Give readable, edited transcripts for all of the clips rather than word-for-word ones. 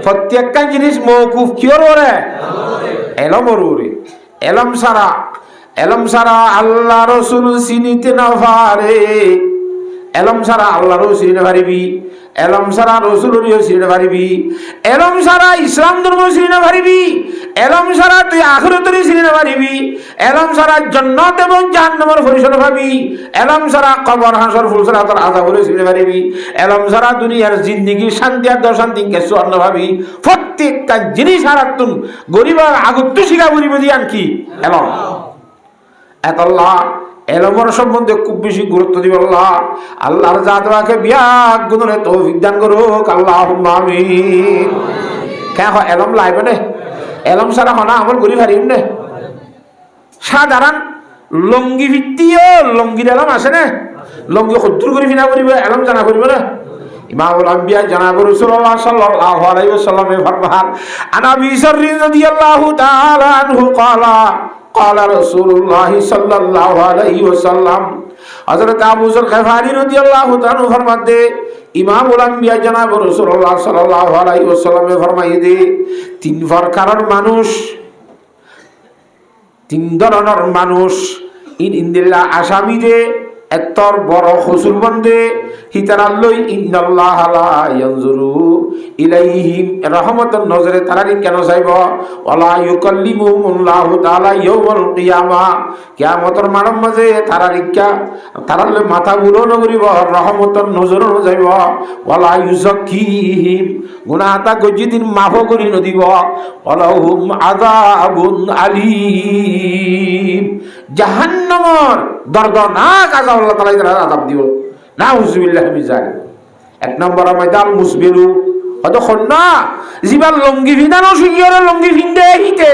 প্রত্যেকটা জিনিস মওকুফ কিওর ওরে এলমর ওরে এলম সারা আল্লাহ রসুল চিনিতে না পারে এলম সারা আল্লাহ রসুল চিনিতে পারিবি এলম সারা রসুলও চিনিতে পারিবি এলম সারা ইসলাম ধর্ম চিনিতে পারিবি এলম সারা তুই আখিরাতের চিনিতে পারিবি এলম সারা জান্নাত এবং জাহান্নামের পরিসর পাবি এলম সারা কবর হাসর ফুলসরাতের আযাবের চিনিতে পারিবি এলম সারা দুনিয়ার জিন্দেগি শান্তি আর অশান্তি কিছু অন্য ভাবি প্রত্যেকটা জিনিস হারাতুন গরিবের আগত শিখা গরিব দিয়ান কি এলম এতাল্লাহ এলমের সম্বন্ধে খুব বেশি গুরুত্ব দিব আল্লাহ আল্লাহর জাতবাকে বিয়াক গুণরে তৌফিক দান করুক আল্লাহুম্মা আমিন কেন এলম লাইবে না এলম সারা হনা আমল করি পারিম না সাধারণ লঙ্গি ভিত্তিও লঙ্গির এলম আসে না লঙ্গি সত্তর করে ফিনা করিব এলম জানা করিব না ইমামুল আম্বিয়া জনাব রাসূলুল্লাহ সাল্লাল্লাহু আলাইহি ওয়াসাল্লামে ফরমান আনা আবি যর রাদিয়াল্লাহু তাআলা আনহু ক্বালা قال رسول الله صلى الله عليه وسلم حضرت ابو ذر غفاری رضی اللہ تعالی عنہ فرماتے امام الانبیاء جناب رسول اللہ صلی اللہ علیہ وسلم نے فرمائے دے তিন প্রকারের মানুষ তিন ধরনের মানুষ ইনদিল্লাহ আসামিদে এতর বড় হুজুর বন্দে হিতারাল্লই ইন্নাল্লাহ লা ইয়ানজুরু ইলাইহিম রহমাতুন নজরে তারারি কেন চাইব ওয়ালা ইউকাল্লিমুহুমুল্লাহু তাআলা ইয়াউমাল কিয়ামা কিয়ামতের মানব মাঝে তারারিকা তারালে মাথা বুলো নগরিব রহমাতুন নজরে যাইব ওয়ালা ইউযাক্কিহিম গুনাহটা গজিদিন মাফ করি নদিব ওয়ালাহুম আযাবুন আলীম জাহান্নামের দর্দনাক আযাব আল্লাহ তাআলা এর আযাব দিব নাউযুবিল্লাহি মিন যালিক এক নম্বর ময়দান মুসবিলু অত খন্না জিবাল লঙ্গি ভিদানো শিগিরে লঙ্গি ভিন্দে হিতে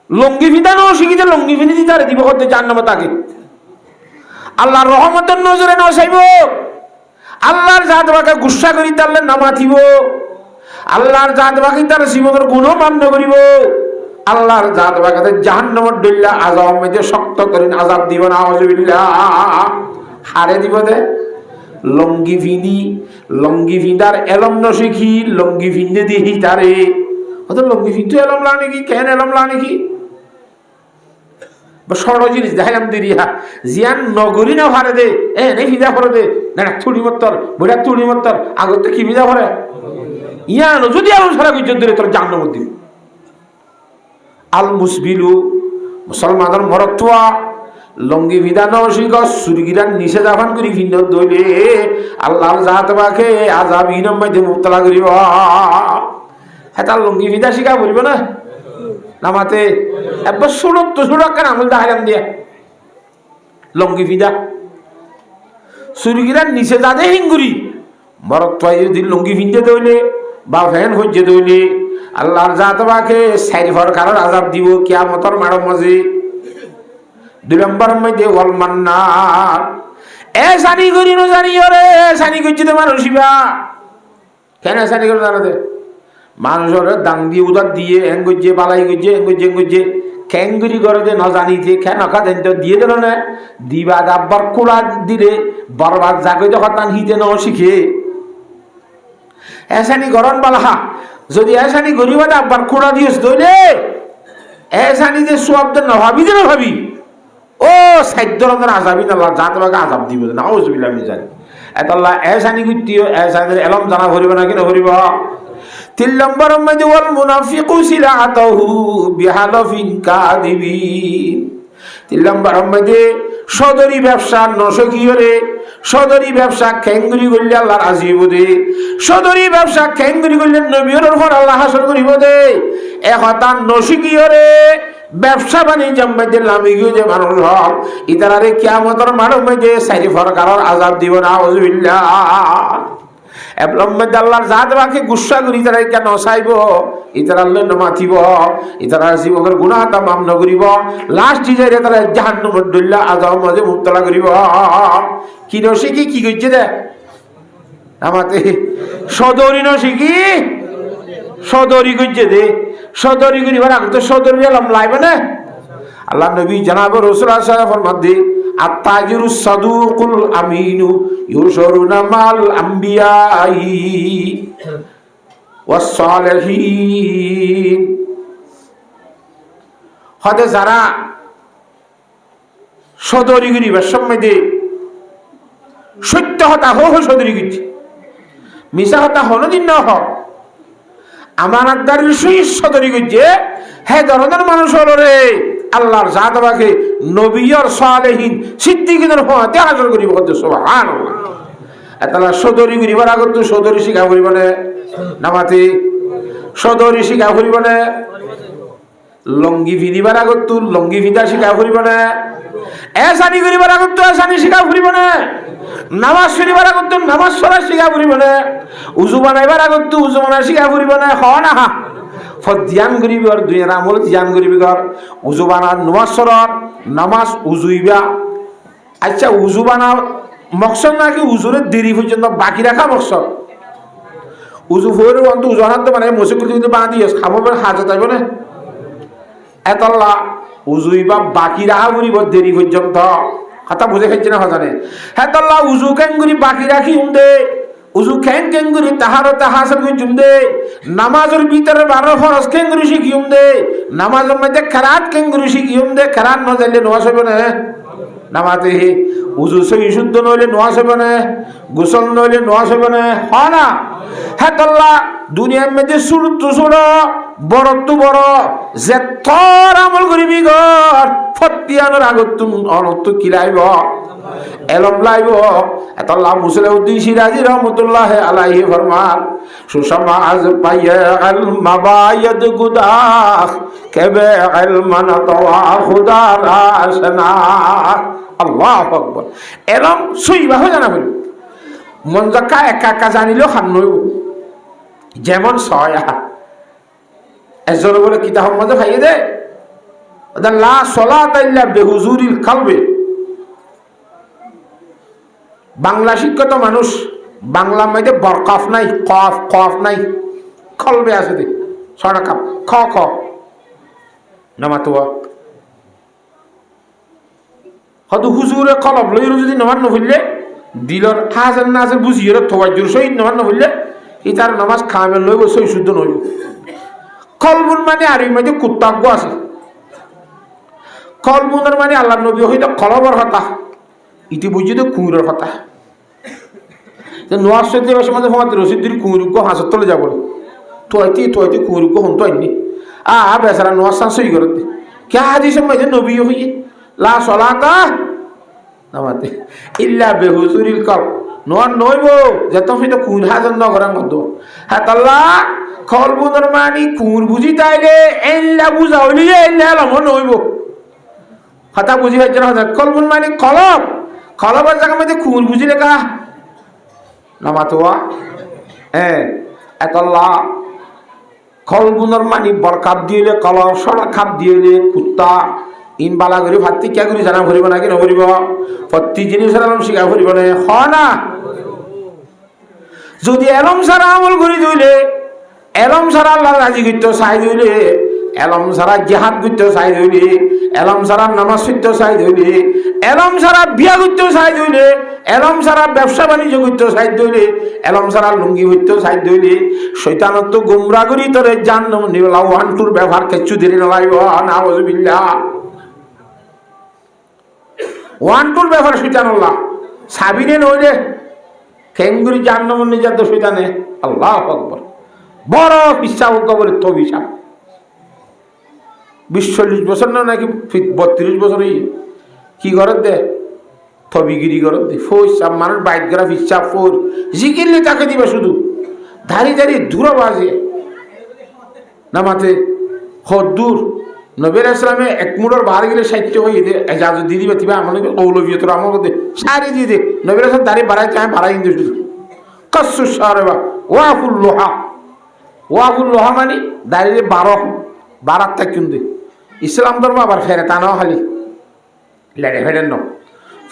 লঙ্গি ভিদানো শিগিতে লঙ্গি ভিনি দিতারে দিব করতে জাহান্নামে তাকে আল্লাহর রহমতের নজরে না চাইব আল্লাহর জাতবাকে গুসা করি তারলে নামাথিব আল্লাহর জাতবাকে তার জীবনের গুণ মান্য করিব আল্লাহর জাতবাকে জাহান্নামের দইলা আযাব মধ্যে শক্ত করে আযাব দিব না আউযুবিল্লাহ হারে দিব দে লঙ্গি ভিদার এলম ন শিখি লঙ্গি ভিন্দে দিহি তারে অত লঙ্গি ভিন্দু এলম লা নাকি কেন এলম লা নাকি বা সরল জিনিস দেখাইলাম দিরিয়া জিয়ান নগরী না ভারে দে এ নেই ভিজা করে দে না তুড়ি মত্তর বড়া তুড়ি মত্তর আগতে কি ভিজা ভরে ইয়ান যদি এলম সারা গুজর ধরে তোর জাহান্নামে দিবি আল মুসবিলু মুসলমানের মরত্বা লঙ্গি বিধান শিখ সুরগিরান নিষে জাফান করি ভিন্ন দইলে আল্লাহর জাতবাকে আযাবিন মধ্যে মুবতলা করিব এটা লঙ্গি বিধা শিখা বলব না নামাতে একবার সুরত তো সুরক কেন আমল দেখাইলাম দিয়া লঙ্গি বিধা সুরগিরান নিষে যাদে হিঙ্গুরি মরত্বা যদি লঙ্গি ভিন্দে দইলে বা ফ্যান হজ্জে দইলে আল্লাহর জাতবাকে সাইরি ফরকারের আযাব দিব কিয়ামতের মাড় মাঝে দুই নম্বর মধ্যে ওয়াল মান্নার এ সানি করি ন জানি রে সানি করছি তো মানুষিবা কেন সানি করে জানাতে মানুষের দান দিয়ে উদার দিয়ে হ্যাং করছে বালাই করছে হ্যাং করছে খ্যাঙ্গুরি করে দে ন জানিতে কেন খাতেন তো দিয়ে দিল না দিবা আব্বার কোড়া দিলে বরবাদ জাগৈ তো হতান হিতে ন শিখে এসানি গরম বালা যদি এসানি গরিবাদ আব্বার কোড়া দিয়েছ দইলে এসানি যে সোয়াবদের না ভাবি যে না ভাবি ও সাধ্যরঙ্গের আযাবিন আল্লাহ জাতবাকে আযাব দিব নাউযুবিল্লাহি মিন যালিক আল্লাহ এসানি গুতিও এসানের এলম জানা করিব না কিনা করিব তিন নম্বর মধ্যে ওয়াল মুনাফিকু সিলাতাহু বিহালাফিন কাযিবিন তিন নম্বর মধ্যে সদরি ব্যবসা নশকিয়রে সদরি ব্যবসা খেঙ্গুরি করলে আল্লাহর আজিব দে সদরি ব্যবসা খেঙ্গুরি করলে নবীর উপর আল্লাহ হাসর করিব দে একতা নশকিয়রে ব্যবসা বাণিজ্য মধ্যে লামি গিয়ে যে মানুষ হক ইতারে কিয়ামতের মানব মধ্যে সাইরি ফরকারের আযাব দিব না আউযুবিল্লাহ এবলম মধ্যে আল্লাহর জাতবাকে গুসা করি তারা কেন চাইব ইতার আল্লাহ নমাথিব ইতারা জীবনের গুনাহটা মাফ নকরিব লাস্ট যাইরে তারা জাহান্নামের দইলা আযাব মাঝে মুবতলা করিব কি নশিকি কি কইছে দে আমাতে সদরি নশিকি সদরি কইছে দে সদরি করিবার আগে তো সদরি এলম লাইবে না আল্লাহ নবী জনাব রাসূলুল্লাহ সাল্লাল্লাহু আলাইহি ওয়াসাল্লাম ফরমাতে আত-তাজিরুস সাদুকুল আমিনু ইউশরুনা মাল আম্বিয়াই ওয়াস-সালিহিন। হতে যারা সদরিগিরি বা সম্মেদে সত্য হতা হো সদরিগিরি মিশা হতা হনদিন ন হ আমানতদারির সহিত সদরিগিরি হে ধরনের মানুষ হলো রে আল্লাহর জাতবাকে নবীর সালেহীন সিদ্দিকদের হতে হাজির করিব সুবহানাল্লাহ। এতলা সদরি করিবার আগত সদরি শিখা করিব না নামাতে সদরি শিখা করিব না লঙ্গি ভিদিবার আগত লঙ্গি ভিদা শিখা করিব না এসানি করিবার আগত এসানি শিখা করিব না নামাজ পড়িবার আগত নামাজ পড়া শিখা করিব না উজু বানাইবার আগত উজু বানা শিখা করিব না হ না হা ধ্যান করিবি আর দুনিয়ার আমল ধ্যান করিবি ঘর উজু বানা নামাজ পড়ার নামাজ উজুইবা। আচ্ছা উজু বানা মকসদ নাকি উজুরের দেরি পর্যন্ত বাকি রাখা মকসদ? উজু ফোরে অন্ত উজু আনতে মানে মসজিদ কিন্তু বানা দিয়ে খাবো হাজত আইব না এতল্লা উজুইবা বাকি রাখা করিব দেরি পর্যন্ত কথা বুঝে খাইছে না হজানে হ্যাঁ তল্লা উজু কেন করি বাকি রাখি দে উজু খেন কেঙ্গুরি তাহারো তাহাসব জুমদে নামাজের ভিতরে 12 ফরজ কেঙ্গুরি শিখিউম দে নামাজের মধ্যে খেরাত কেঙ্গুরি শিখিউম দে খেরাত না যাইলে নোয়াজ হবে না নামাজে উজু সহি শুদ্ধ নইলে নোয়াজ হবে না গোসল নইলে নোয়াজ হবে না হয় না হ্যাঁ তল্লা দুনিয়ার মধ্যে সুরত্ব সুর বড় তো বড় যে তোর আমল করিবি গর ফতিয়ানোর আগত অনত কিলাইব এলম লাইব এতল্লাহ মুসলিউদ্দিন সিরাজি রহমতুল্লাহ আলাইহি ফরমান সুসমাজ পাইয়ে আল মাবায়দ গুদাখ কেবে ইলমান তাওয়া খুদা রাসনা আল্লাহু আকবার। এলম সুইবা হয়ে জানা বলি মন জাকা একা একা জানিলেও খান নইব যেমন ছয় এজন বলে কিতাব মধ্যে খাইয়ে দে লা সলাতা ইল্লা বিহুজুরিল কলবে। বাংলা শিক্ষিত মানুষ বাংলা মধ্যে বরকফ নাই কফ কফ নাই কলবে আছে দে ছড়া কাপ খ খ নামাতুয়া হয়তো হুজুরে কলব লইর যদি নামাজ নফিললে দিলর হাজার না হাজার বুঝিয়ে তোয়াজুর সহিত নামাজ নফিললে ই তার নামাজ খামে লইব সহি শুদ্ধ নইব। কলবুন মানে আর মধ্যে কুত্তাজ্ঞ আছে কলবুনের মানে আল্লাহ নবী হইতো কলবর হতা ইতি বুঝিয়ে কুঁড়ের হতা নোয়াজ সত্যি বেশি মধ্যে ফোন রসিদ্দির কুঁড়ুগ্য হাঁসের তলে যাব তোয়াইতে তোয়াইতে কুঁড়ুগ্য হন তো আইনি বেচারা নোয়াজ সান সই করে কে হাজি সময় নবী হইয়ে লা সলাতা নামাতে ইল্লা বেহুজুরিল কল নোয়ার নইব যেত হইতো কুঁড় হাজার নগরের মধ্যে হ্যাঁ তাল্লা কলবুনের মানে কুঁড় বুঝি তাইলে এল্লা বুঝা হইলি এল্লা এলাম নইব কথা বুঝি পাইছে না কলবুন মানে কলব কলবের জায়গা মধ্যে কুঁড় বুঝি লেখা নামাতোয়া হ্যাঁ এতল্লা কলবুনের মানে বরকাত দিলে কলব সরা খাপ দিলে কুত্তা ইন বালা করি ভাতটি কে করি জানা ভরিব নাকি নভরিব প্রতি জিনিস শিকা ভরিব না হ না যদি এলম সারা আমল করি দিলে এলম সারা আল্লাহ রাজি করতে চাই দিলে এলম সারা জিহাদ করতে চাই দিলে এলম সারা নামাজ পড়তে চাই দিলে এলম সারা বিয়া করতে চাই দিলে এলম সারা ব্যবসা বাণিজ্য করতে চাই দিলে এলম সারা লুঙ্গি করতে চাই দিলে শয়তানত তো গুমরা করি তোরে জান্নাম নিবলা ওয়ান টুর ব্যবহার কিচ্ছু দেরি নলাইব নাউযুবিল্লাহ ওয়ান টুর ব্যবহার শয়তানুল্লাহ সাবিনে নইলে কেঙ্গুরি জান্নাম নিজাত শয়তানে আল্লাহু আকবার বড় পিসাব কবরে তো পিসাব 20-40 বছর না নাকি 32 বছর কি করত দে থবিগিরি করত দে ফইসাব মানুষ বাইক গরা পিসাব ফোর জিকিরলে তাকে দিবে শুধু ধারি ধারি দূর বাজে নামাতে হদূর নবীর ইসলামে এক মুড়র বাহার গেলে সাহিত্য হয়ে দে এজাজত দিয়ে দিবে তিবা আমার কৌলবীয় তোর আমার দে সারি দিয়ে দে নবীর ইসলাম দাঁড়ি বাড়াই চায় বাড়াই কিন্তু শুধু কসু সারেবা ওয়াফুল লোহা মানে দাঁড়িয়ে 12 থাক কিন্তু ইসলাম ধর্ম আবার ফেরে তা নাও খালি লেড়ে ফেরেন ন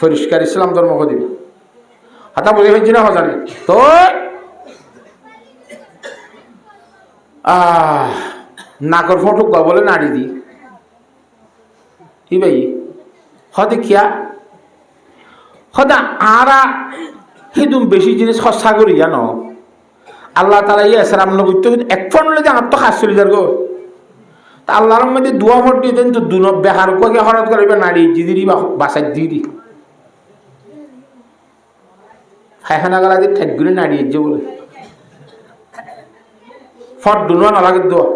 পরিষ্কার ইসলাম ধর্ম দিবে হাতা বুঝে ফেলছি না জানি তো নাকর ফটো বলে নাড়ি দি কি ভাই হতে খিয়া হতে আরা সেদুম বেশি জিনিস সস্তা করি জানো আল্লাহ তাআলা ইসলাম নবুত এক ফোন হলে যে আমার তো খাস চলে যার গো তা আল্লাহর মধ্যে দোয়া ভোট দিয়ে দেন তো দুনব বেহার কোকে হরত করিবে নারী জিদিরি বা বাসায় দিদি খায়খানা গালা দিয়ে ঠাকুরে নাড়িয়ে যে বলে ফট দুনুয়া নালাগে দোয়া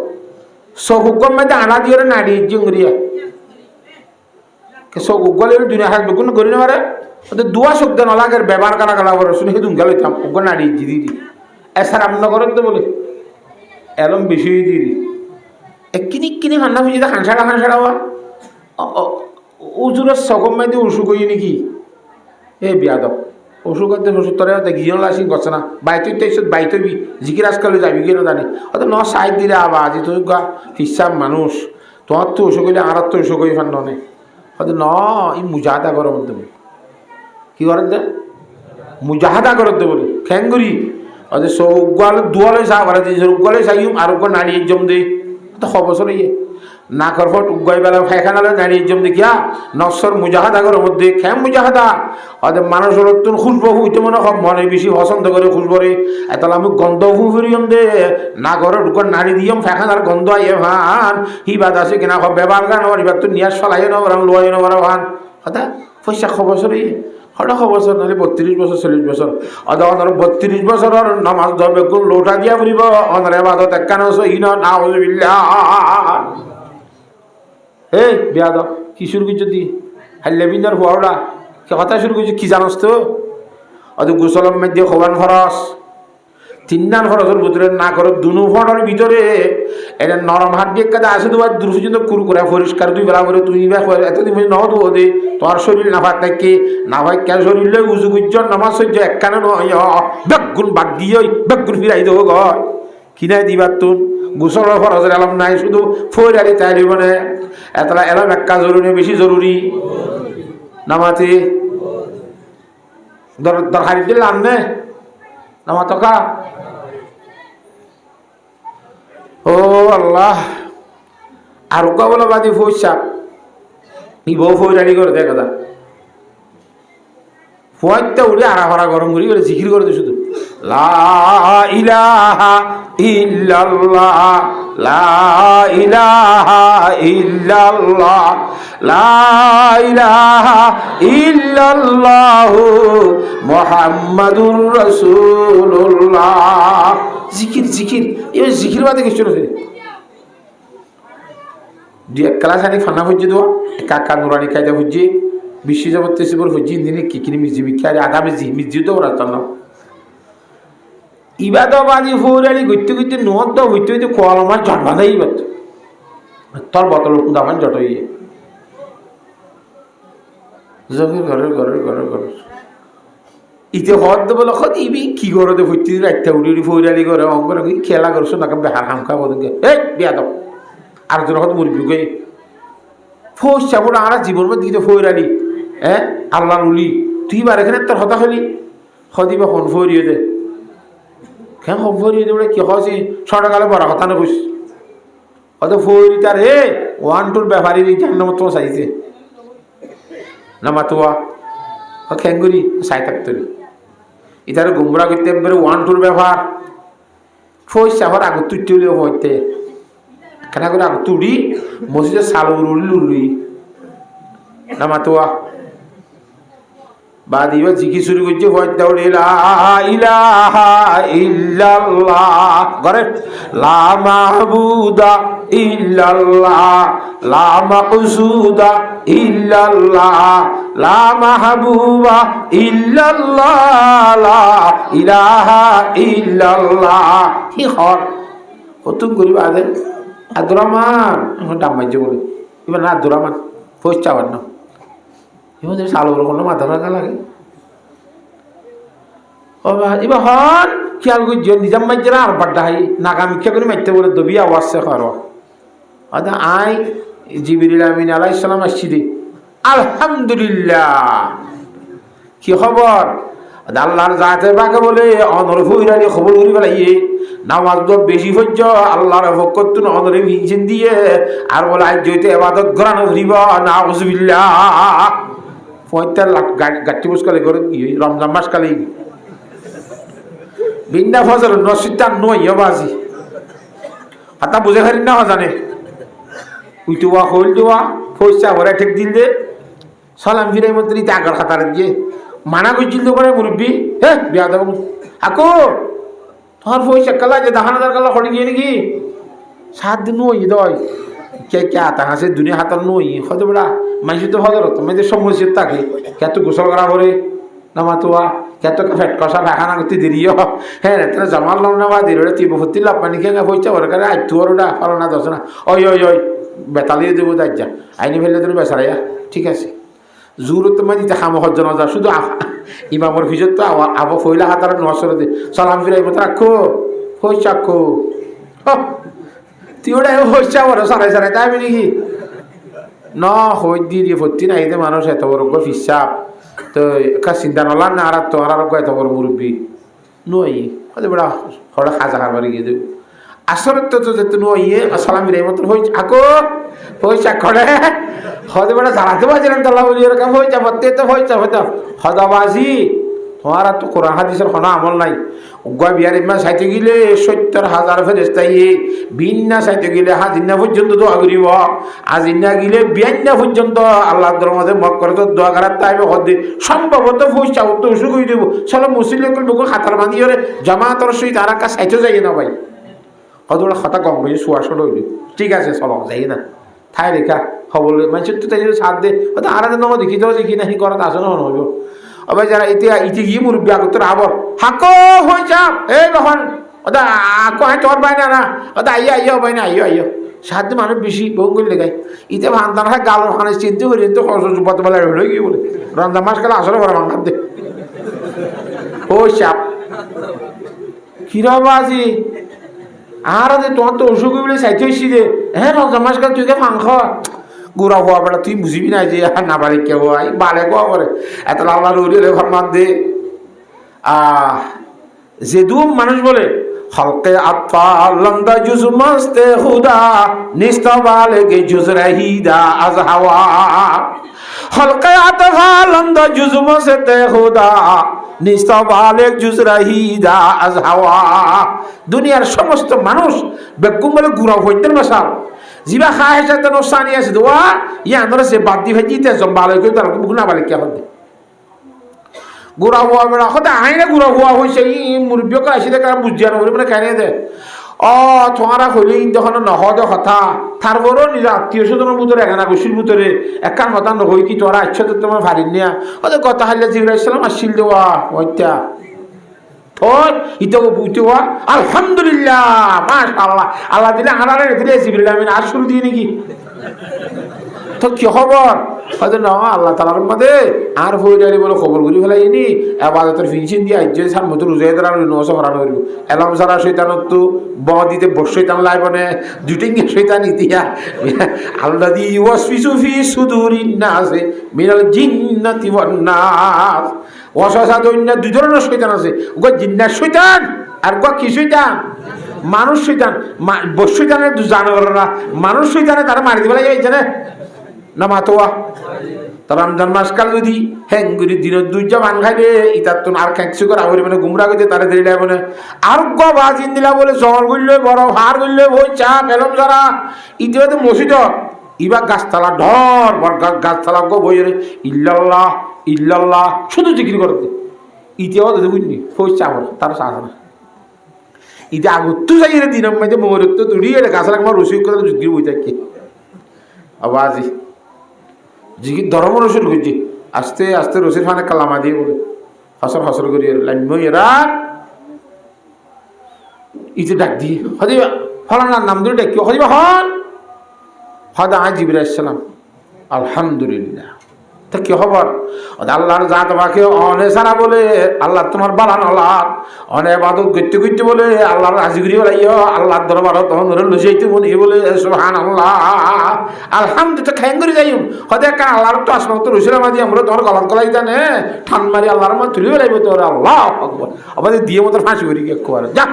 সহুকম মধ্যে আনা দিয়ে নাড়িয়ে যে উংরিয়া সগুগলের দুনিয়া হাসবে কোনো করি না পারে ওদের দোয়া শব্দ নালাগের ব্যবহার করা গেলা বড় শুনে হেদুন গেল উগ্র নাড়িয়ে দিদি এসার আমনা করেন তো বলে এরম বেশি দিদি কিনি কিনি হান্না বুঝি হাঁসাড়া হওয়া উজুরের সকম মাইতে উসু কই নাকি এ বিয়াদব ওষুধ করতে ওষুধ তরে গিয়ে আসি গছে না বাইতে বাইতে বি জিকির আজকালে যাবি গিয়ে জানি হয়তো ন সাইড দিলে আবার আজি তুই গা হিসাব মানুষ তোমার তো ওষুধ করলে আর তো ওষুধ করি ফান নে হয়তো ন ই মুজাহাদা করো বলতে বলি কি করেন দে মুজাহাদা করো তো বলি খ্যাঙ্গুরি হয়তো সৌগালে দুয়ালে চা বাড়া দিয়ে উগালে চাইম আর উগ্র নারী জম দে তো খবর ইয়ে না করফট উগাই বেলা ফাইখানালে নারী জম দেখিয়া নসর মুজাহাদা করার মধ্যে খ্যাম মুজাহাদা হয়তো মানুষের নতুন খুশবো হইতে মনে হয় মনে বেশি পছন্দ করে খুশবরে এতলা আমি গন্ধ ফুরিয়ম দে না করে ঢুকার নারী দিয়ম ফাইখানার গন্ধ আইয়ে ভান হি বাদ আছে কিনা ব্যবহার গান আমার এবার তো নিয়াস ফেলাই নবরাম লোয়াই নবরা ভান হতা পয়সা খবর ইয়ে হঠাৎ বছর নাহলে 32 বছর 40 বছর অদ 32 বছরের নামাজ ধরবে কোন লোটা দিয়া ফুরিব অনরে এবাদত একখান সহিন নাউযুবিল্লাহ এই বিয়াদব কি শুরু করছো তুই হাল্লে বিন্দর হুয়াওড়া কে কথা শুরু করছো কি জানোস তো অত গোসলের মধ্যে খোবান খরচ 3 নান খরচের ভিতরে না করো দুনু ফটের ভিতরে এটা নরম হাত দিয়ে কাদা আসে তোমার দূর পর্যন্ত কুরকুরা পরিষ্কার তুই বেলা করে তুই এতদিন ন তো দে তোর শরীর নাফাক থাকে না ভাই কেন শরীর লই উজু গুজ্জন নামাজ সহ্য একখানে নয় বেগুন বাদ দিয়ে বেগুন ফিরাই দেবো ঘর কিনাই দিবার তুন গোসলের খরচের এলাম নাই শুধু ফৈরারি তাইলি মানে এতলা এলাম একটা জরুরি বেশি জরুরি নামাতে দরকারি দিলে আনবে নামা তকা ও আল্লাহ আর ওকা বলা বাদি ফৈসা ই বউ ফৈরানি করে দেখা দা ফয়টা উড়ে আড়া গরম করি করে জিকির করে শুধু লা ইলাহা ইল্লাল্লাহ লা ইলাহা ইল্লাল্লাহ লা ইলাহা ইল্লাল্লাহ মুহাম্মাদুর রাসূলুল্লাহ জিকির জিকির এই জিকির বাদে কিছু না দুই এক ক্লাস আনি ফানা হজ্জি দেওয়া কাকা নুরানি কায়দা হজ্জি বিশ্ব জগৎ তেসিবর হজ্জি দিনে কি কিনে মিজি বিখ্যারে আধা মিজি মিজি তো ওরা না ইবাদবাজি ফৌরানি গইতে গইতে নুহত হইতে হইতে কোয়ালমার জট বাঁধাই বাত তোর বতল দামান জট হইয়ে ঘরের ইতে হদ বলে খত ইবি কি করে দে ভর্তি রাখতে উড়ি উড়ি ফৌরানি করে অঙ্ক খেলা করছো না বেহার হাম খাবো এই বিয়া দাও আর জন হত মুরবি গে ফোস চাবো না আর জীবন মধ্যে দিতে ফৌরানি হ্যাঁ আল্লাহর উলি তুই বার এখানে তোর হতা হলি হদিবা ফোন ফৌরিয়ে দে কেন ফৌরিয়ে দে কি হসি সটাকালে বড় কথা না বুঝ হয়তো ফৌরি তার হে 1-2 ব্যাপারী জান্ন তো চাইছে না মাতুয়া খেঙ্গুরি সাই থাকতো ইতারে গুমরা করতে একবারে 1-2 ব্যবহার পয়সা আবার আগে তুই হইতে কেন করে আগে তুড়ি মসজিদের সাল উড়ি না মাতুয়া বাদ এবার জিকি শুরু করছে হইতে ইলাহা ইল্লাল্লাহ ঘরে লা মাহবুদা ইল্লাল্লাহ লা মাকসুদা ইল্লাল্লাহ লা মাহবুবা ইল্লাল্লাহ লা ইলাহা ইল্লাল্লাহ কি হর কতুন করি বাদে আদুরামান এখন দাম মাইছে বলে এবার না আদুরামান পয়সা চাবার না এবার সালোর কোনো মাথা রাখা লাগে এবার হন খেয়াল করছি নিজাম মাইছে আর বাড্ডা হাই নাগামিক্ষা করে মাইতে বলে দবি আওয়াজ সে কর আই জিবরিল আমিন আলাইহিস সালাম আসছি দে আলহামদুলিল্লাহ কি খবর আল্লাহর জাতে পাকে বলে অনর ফুইরানি খবর উড়ি ফেলাইয়ে নামাজ তো বেশি হজ্জ আল্লাহর ফকতুন অনরে ভিনছেন দিয়ে আর বলে আজ জইতে ইবাদত করানো হইব নাউযুবিল্লাহ 75 লাখ গাটি বসকালে করে কি রমজান মাস কালে বিন্দা ফজল নসিদটা নই বাজি হাতা বুঝে খারি না জানে উইটুয়া হইলুয়া পয়সা ভরে ঠিক দিল দে সালাম ফিরে মধ্যে আগর খাতার দিয়ে মানা করছিল তো করে মুরব্বী হ্যাঁ বিয়া দেব আকো তোমার পয়সা কালা যে 10,000 কালা খড়ি গিয়ে নাকি 7 দিন নই দয় কে কে আতা হাসে দুনিয়া হাতার নই হয়তো বড়া মানুষ তো হজর তোমাদের সমস্যা থাকে কত গোসল করা করে নামাতোয়া কত ফেট কষা রাখানা করতে দেরিও হ্যাঁ তাহলে জমাল লাম না বা দেরি তীব্র ভর্তি লাভ পানি খেয়ে পয়সা ভরে করে আইতু আর ওটা পারো না দশ না ওই ওই ওই বেতালিয়ে দেবো তাই যা আইনি ফেললে তুমি বেসারাইয়া ঠিক আছে জোরত তোমার দিতে খামো হজ্জ না যা শুধু ইমামর ভিজত তো আবো ফইলা হাতার নসর দে সালাম ফিরাই মতো রাখো পয়সা রাখো তুই ওটা পয়সা বড় সারাই সারাই তাই নাকি ন হই দিয়ে ভর্তি নাই মানুষ এত বড় ফিসাব তো একটা চিন্তা নলাম না আর তো আর এত বড় মুরব্বী নই হয়তো বড় হড়া খাজা খাবার গিয়ে দেব আসলে তো যেত নইয়ে সালাম ফিরাই মতো হয়েছে আকো পয়সা খড়ে হয়তো বড় জ্বালাতে পারছিলাম তাল্লা বলি এরকম হয়েছে ভর্তি তো হয়েছে হয়তো হদাবাজি তোমার আর তো কোরআন হাদিসের কোনো আমল নাই উগা বিহার ইমা সাইতে গেলে 70,000 ফেরেস্তাই বিন্না সাইতে গেলে হাজিন্না পর্যন্ত দোয়া করিব আজিন্না গেলে বিয়ান্না পর্যন্ত আল্লাহ দরমাদে মক করে তো দোয়া করার তাইবে হদে সম্ভবত পয়সা তো উসুক হয়ে দেবো চলো মুসলিম লোক খাতার বাঁধি ওরে জামাতর সহিত আর একটা সাইতে যাই না ভাই হয়তো ওরা খাতা কম হয়ে শোয়া শোয়া হইল ঠিক আছে চলো যাই না ঠাই রেখা খবর মানুষের তো তাই সাথ দে হয়তো আর নাম দেখি তো দেখি না করাতে আসে না হইব আবার যারা ইতি গিয়ে মুরব্বী আগত আবার হাকো হয়ে চাপ এই তখন ওটা আকো হ্যাঁ চর পাই না ওটা আইয়া আইয়া পাই না আইয়া আইয়া সাথে মানুষ বেশি বহু করে লেগাই ইতে ভান্তান হয় গাল ওখানে চিনতে করি তো কত বেলা হলো কি বলে রমজান মাস কালে আসলে বড় ভাঙার দে ও চাপ কিরম আজি আর তোমার তো অসুখ বলে চাইতে হয়েছি দে হ্যাঁ রমজান মাস কাল তুই কে মাংস গুড়া হওয়া বেড়া তুই বুঝবি না যে না বাড়ি কে হওয়া বালে কোয়া করে এত লাল্লা রুড়ে ফরমান দে যে দু মানুষ বলে হলকে আত্মা লন্দা জুজ মস্তে খুদা নিস্তবালে গে জুজ রহিদা আজ হাওয়া হলকে আত্মা লন্দা জুজ মস্তে খুদা নিস্তবালে জুজ রহিদা আজ হাওয়া দুনিয়ার সমস্ত মানুষ বেকুম বলে গুড়া হইতে মশাল জিবা খা হেসে তো নসানি আছে দোয়া ইয়া আমরা সে বাদি ভাজিতে জম্বালে কই তার গুনা বালে কি হবে গুড়া হওয়া বেড়া হতে আইনা গুড়া হওয়া হইছে ই মুরব্বিও কা আসি দেখা বুঝিয়া নবরে মানে কানে দে ও তোমারা হইলে যখন নহদ কথা তারপরও নিজ আত্মীয় স্বজনের ভিতরে এখানা গোসির ভিতরে একান কথা নহই কি তোরা ইচ্ছা তো তোমার ভারি নিয়া ওদের কথা হাইলে জিবরাইল ইসলাম আসছিল দেওয়া হইতা তোর ইতোকে বুঝতে হওয়া আলহামদুলিল্লাহ মাশাআল্লাহ আল্লাহ দিলে আনারে দিলে জিবরাইল আমিন আর শুরু দিয়ে নাকি তো কি খবর হয়তো না আল্লাহ তালার মধ্যে আর ফৌজারি বলে খবর করি ফেলাই নি আবাদতের ফিনিশিং দিয়ে আইজে সার মতো রোজাই দ্বারা নশো ভরানো করিব এলাম সারা শৈতানত ব দিতে বস শৈতান লাইবনে দুটিঙ্গে শৈতান ইতিয়া আল্লাহ দি ওয়াসফিসু ফি সুদুরিন নাসে মিনাল জিন্নাতি ওয়ান নাস ওয়াসওয়াসা দইন্না দুই ধরনের শৈতান আছে ওগো জিন্নাত শৈতান আর গো কি শৈতান মানুষ শৈতান বস শৈতানের জানোয়াররা মানুষ শৈতানে তারা মারি দিবে লাগে জানে না মাতোয়া রমজান মাসকাল যদি হ্যাঙ্গুরি দিনের দুইটা বান খাইলে ইতার তো আর খেঁকছি করে আবার মানে গুমরা করতে তারা দেরি লাগে মানে আর গো বাজিন দিলা বলে জল করলে বড় হার করলে বই চা পেলম যারা ইতিহাতে মসজিদ ইবা গাছতলা ঢর বর গাছতলা গো বই ইল্লাল্লাহ ইল্লাল্লাহ শুধু জিকির করতে ইতিহাস দেখুননি বই চা বল তার চা না ইতি আগত যাই দিনের মধ্যে মোহরত্ব তুড়ি গাছলা আমার রসিক করে জিকির বই থাকি আবাজি জিকির ধর্ম রসুল করছি আস্তে আস্তে রসির ফানে কালামা দিয়ে বলে হসর হসর করি এরা ইতে ডাক দিয়ে হদিবা ফলানার নাম ধরে ডাকি হদিবা হন হদা জিবরাইল ইসলাম আলহামদুলিল্লাহ তা কি খবর আল্লাহর যা তোমাকে অনে সারা বলে আল্লাহ তোমার বালান আল্লাহ অনে ইবাদত করতে করতে বলে আল্লাহর রাজি করি বলাইও আল্লাহর দরবারত তখন ধরে লইতে বলি বলে সুবহানাল্লাহ আলহামদুলিল্লাহ খাইন করে যাইম হদে কারণ আল্লাহর তো আসমাক তো রসুল মাদি আমরা তোমার গলাত গলাই জানে ঠান মারি আল্লাহর মা তুলি বেলাইব তোর আল্লাহ আকবার আমাদের দিয়ে মতো ফাঁসি করি কে করে যা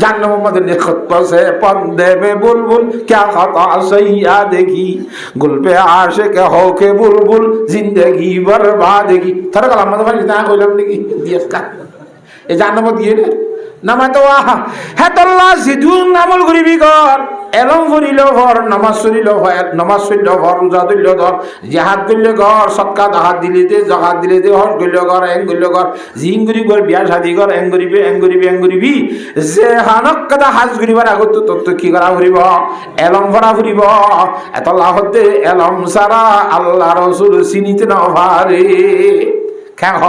জান্নাত মোহাম্মদের নিখত পাশে পন্দে মে বুলবুল क्या खता सैया देखी गुल पे आशिक हो के बुलबुल जिंदगी बर्बाद की थारा कलाम मत भाई ना কইলাম নাকি দিয়াস কা এই জান্নাত দিয়ে নামাতো হেতল্লা যেদুন আমল করিবি কর এলম ফুরিল ভর নামাজ চলিল নামাজ চলিল ভর রোজা ধরল ধর জেহাদ করলে ঘর সৎকা দাহাত দিলে দে জহাত দিলে দে হজ করল ঘর এং করল ঘর জিং করি ঘর বিয়া শাদি কর এং করিবি এং করিবি এং করিবি যে হানক কথা হাজ করিবার আগত তত কি করা ফুরিব এলম ভরা ফুরিব এতল্লা হতে এলম সারা আল্লাহ রসুল চিনিতে নভারে খেয়া হ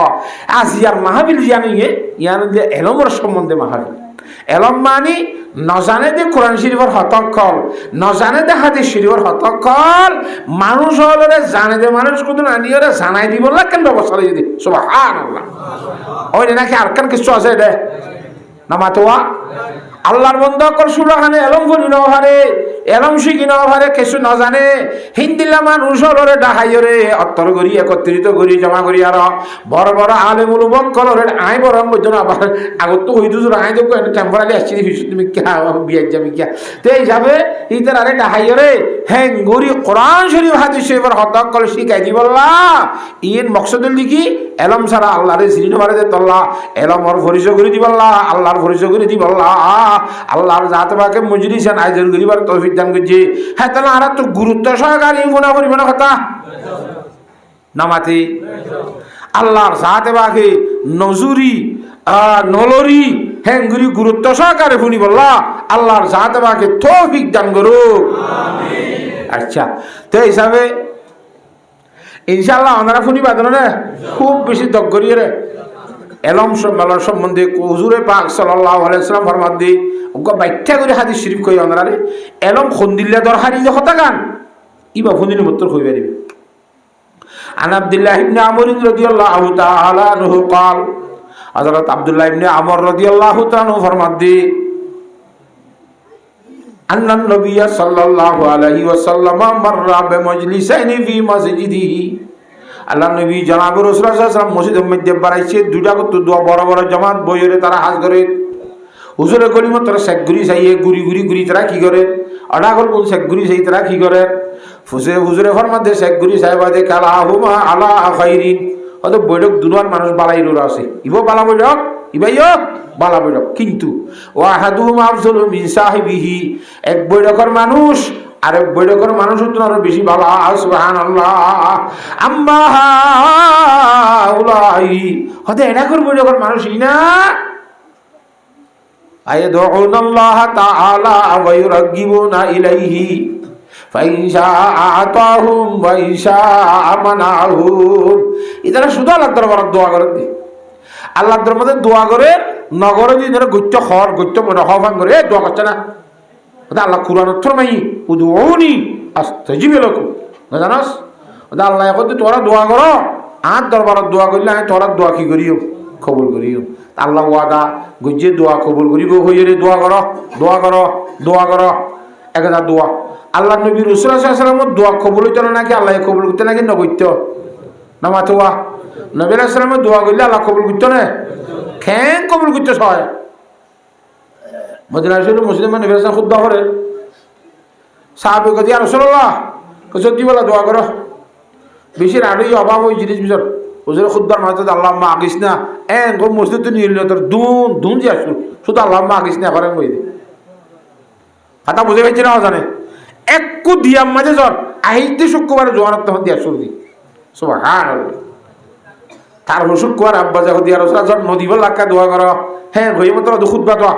আজিয়ার মাহাবিল জানি ইয়ান এলমর সম্বন্ধে মাহাবিল এলম মানি নজানে দে কোরআন শরীফের হতক্ষল নজানে দে হাদিস শরীফের হতক্ষল মানুষ হলে জানে দে মানুষ কত আনিয়রে জানাই দিব না কেন ব্যবস্থা যদি সুবহানাল্লাহ ওই নাকি আর কেন কিছু আছে রে নামাতোয়া আল্লাহর বন্ধ কর সুরাখানে এলম ফনি নহারে এলম শিখি নহারে কিছু নজানে হিন্দিলা মানুষ হলরে ডাহাইরে অত্তর করি একত্রিত করি জমা করি আর বড় বড় আলেমুল বকলরে আই বড় মধ্যে আবার আগত তো হইতো আই দেখো টেম্পোরারি আসছি তুমি বিয়াই যাবি কিয়া তো এই যাবে ইতার আরে ডাহাইরে হ্যাঁ গরি কোরআন শরীফ হাদিস শরীফের হতক কল শিখাই দি বললা ইন মকসদুল লিখি এলম সারা আল্লাহরে জিনিস মারে দে তল্লা এলমর পরিচয় করে দি বললা আল্লাহর পরিচয় করে দি বললা আল্লাহর জাত বাকে মজলিসে আয়োজন করিবার তৌফিক দান করছি হ্যাঁ তাহলে আর তো গুরুত্ব সহকারে মনে করিব না কথা নামাতি আল্লাহর জাত বাকে নজুরি নলরি হ্যাঙ্গুরি গুরুত্ব সহকারে শুনি বললা আল্লাহর জাত বাকে তৌফিক দান করো আচ্ছা তো হিসাবে ইনশাআল্লাহ ওনারা শুনি বাদন না খুব বেশি দগ্গরি রে এলম সম্বন্ধে হুজুরে পাক সাল্লাল্লাহু আলাইহি ওয়াসাল্লাম ফরমান দি ওগো ব্যাখ্যা করে হাদিস শরীফ কই ওনারে এলম খন্দিল্লা দরহারি যে কথা গান ইবা ফন্দিনি মত্তর কই পারিবে আন আব্দুল্লাহ ইবনে আমর রাদিয়াল্লাহু তাআলা আনহু قال হযরত আব্দুল্লাহ ইবনে আমর রাদিয়াল্লাহু তাআলা ফরমান দি আন্নান নবী সাল্লাল্লাহু আলাইহি ওয়াসাল্লাম মাররা বিমজলিসাইনি ফি মসজিদিহি আল্লাহ নবী জনাব রাসূলুল্লাহ সাল্লাল্লাহু আলাইহি ওয়াসাল্লাম মসজিদের মধ্যে বাড়াইছে দুইটা কত দোয়া বড় বড় জামাত বইরে তারা হাজ করে হুজুরে গলিমত তারা শেখ গুরি চাইয়ে গুরি গুরি গুরি তারা কি করে অডাগল বল শেখ গুরি চাই তারা কি করে হুজুরে ফরমাতে শেখ গুরি সাহেবাদে কালাহুমা আলা খাইরিন অত বৈঠক দুনিয়ার মানুষ বালাই রোরা আছে ইবো বালা বৈঠক ইবাইও বালা বৈঠক কিন্তু ওয়াহাদুহুম আফজালু মিন সাহিবিহি এক বৈঠকের মানুষ আরেক বৈঠকের মানুষ তো আরো বেশি ভালো সুবহানাল্লাহ আম্মা হাউলাই হতে এটা করে বৈঠকের মানুষই না আয়াদউনাল্লাহ তাআলা ওয়া ইউরাগিবুনা ইলাইহি ফাইন শাআ আতাহুম ওয়া ইন শাআ মানাহুম ইদারা শুধু আল্লাহর দরবারে দোয়া করে আল্লাহর দরবারে দোয়া করে নগরে দিনের গত্য খর গত্য মনে হওয়ান করে দোয়া করছে না ওটা আল্লাহ কুরআনত ফরমাই উদউনি আস্তাজিব লাকুম না জানাস ওটা আল্লাহ কইতে তোরা দোয়া করো আর দরবারে দোয়া করলে আমি তোরা দোয়া কি করিও কবুল করিও আল্লাহ ওয়াদা গজ্জে দোয়া কবুল করিব হইরে দোয়া করো দোয়া করো দোয়া করো একটা দোয়া আল্লাহ নবী রাসূলুল্লাহ সাল্লাল্লাহু আলাইহি ওয়াসাল্লাম দোয়া কবুল হইতো নাকি আল্লাহ কবুল করতে নাকি না কইতো না মাতোয়া নবী রাসূলুল্লাহ সাল্লাল্লাহু আলাইহি ওয়াসাল্লাম দোয়া করলে আল্লাহ কবুল করতে না কেন কবুল করতে হয় মদিনা শরীফ মুসলিমান নবী রাসূলুল্লাহ সাল্লাল্লাহু আলাইহি ওয়াসাল্লাম খুতবা করে সাহাবী কই ইয়া রাসূলুল্লাহ কসদি বলা দোয়া করো বেশি আড়ই অভাব ওই জিনিস বিচর হুজুরে খুতবার মাঝে আল্লাহুম্মা আগিস না এন গো মসজিদ তো নিল তোর দুন দুন যে আসু শুধু আল্লাহুম্মা আগিস না করেন কই দে কথা বুঝে পাইছ না জানে একটু দিয়াম মাঝে জ্বর আহিতে শুক্রবার জোয়ানত তখন দিয়া শুরু দি সুবহানাল্লাহ তারপর শুক্রবার আব্বা যখন দিয়া রাসূলুল্লাহ জ্বর নদী বল লাক্কা দোয়া করো হ্যাঁ গইমত তো খুতবা তো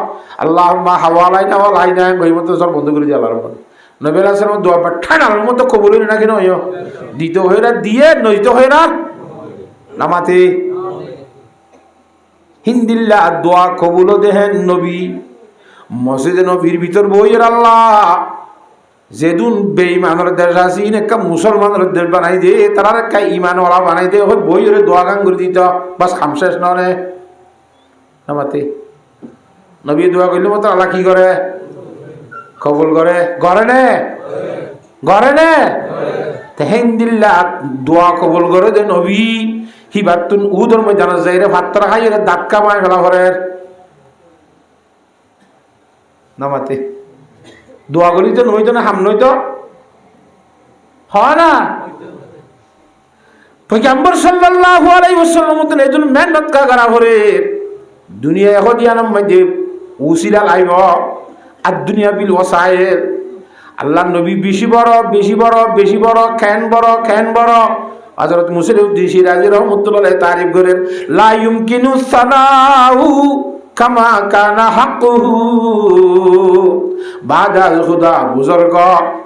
আল্লাহুম্মা হাওয়ালাইনা ওয়ালাইনা গইমত জ্বর বন্ধ করে দিয়া আল্লাহর নবী রাসূলুল্লাহ সাল্লাল্লাহু আলাইহি ওয়াসাল্লাম দোয়া পাঠান আল্লাহর মতো কবুল হই না কেন হইও দিতে হয় না দিয়ে নইতে হয় না নামাতে হিন্দিল্লাহ দোয়া কবুল দেহেন নবী মসজিদে নবীর ভিতর বইয়ের আল্লাহ যেদুন বেঈমানের দেশ আছে একটা মুসলমানের দেশ বানাই দে তারা একটা ইমানওয়ালা বানাই দে ওই বইয়ের দোয়া গান করে দিত বাস খামশেষ নয় নামাতে নবী দোয়া করলে মতো আল্লাহ কি করে কবুল করে ঘরে নে ঘরে নে হিন্দিল্লাহ দোয়া কবুল করে দে নবী হিবাতুন উদর মধ্যে জানা যায় রে ভাতরা খাই রে ধাক্কা মায় ফেলা ঘরের নামাতে দোয়া করি তো নইতো না হাম নইতো হয় না পয়গম্বর সাল্লাল্লাহু আলাইহি ওয়াসাল্লাম তো এজন মেহনত কা করা করে দুনিয়া এখন ইয়ানাম মধ্যে উসিলা লাইব আর দুনিয়া বিল ওয়াসায়ের। আল্লাহ নবী বেশি বড় বেশি বড় বেশি বড় খ্যান বড় খ্যান বড়। হযরত মুসলিউদ্দিন সিরাজি রাহমাতুল্লাহ তারিফ করেন, লা ইউমকিনু সানাউ কামা কানা হাক্কুহু বাদাল খুদা বুজুর্গ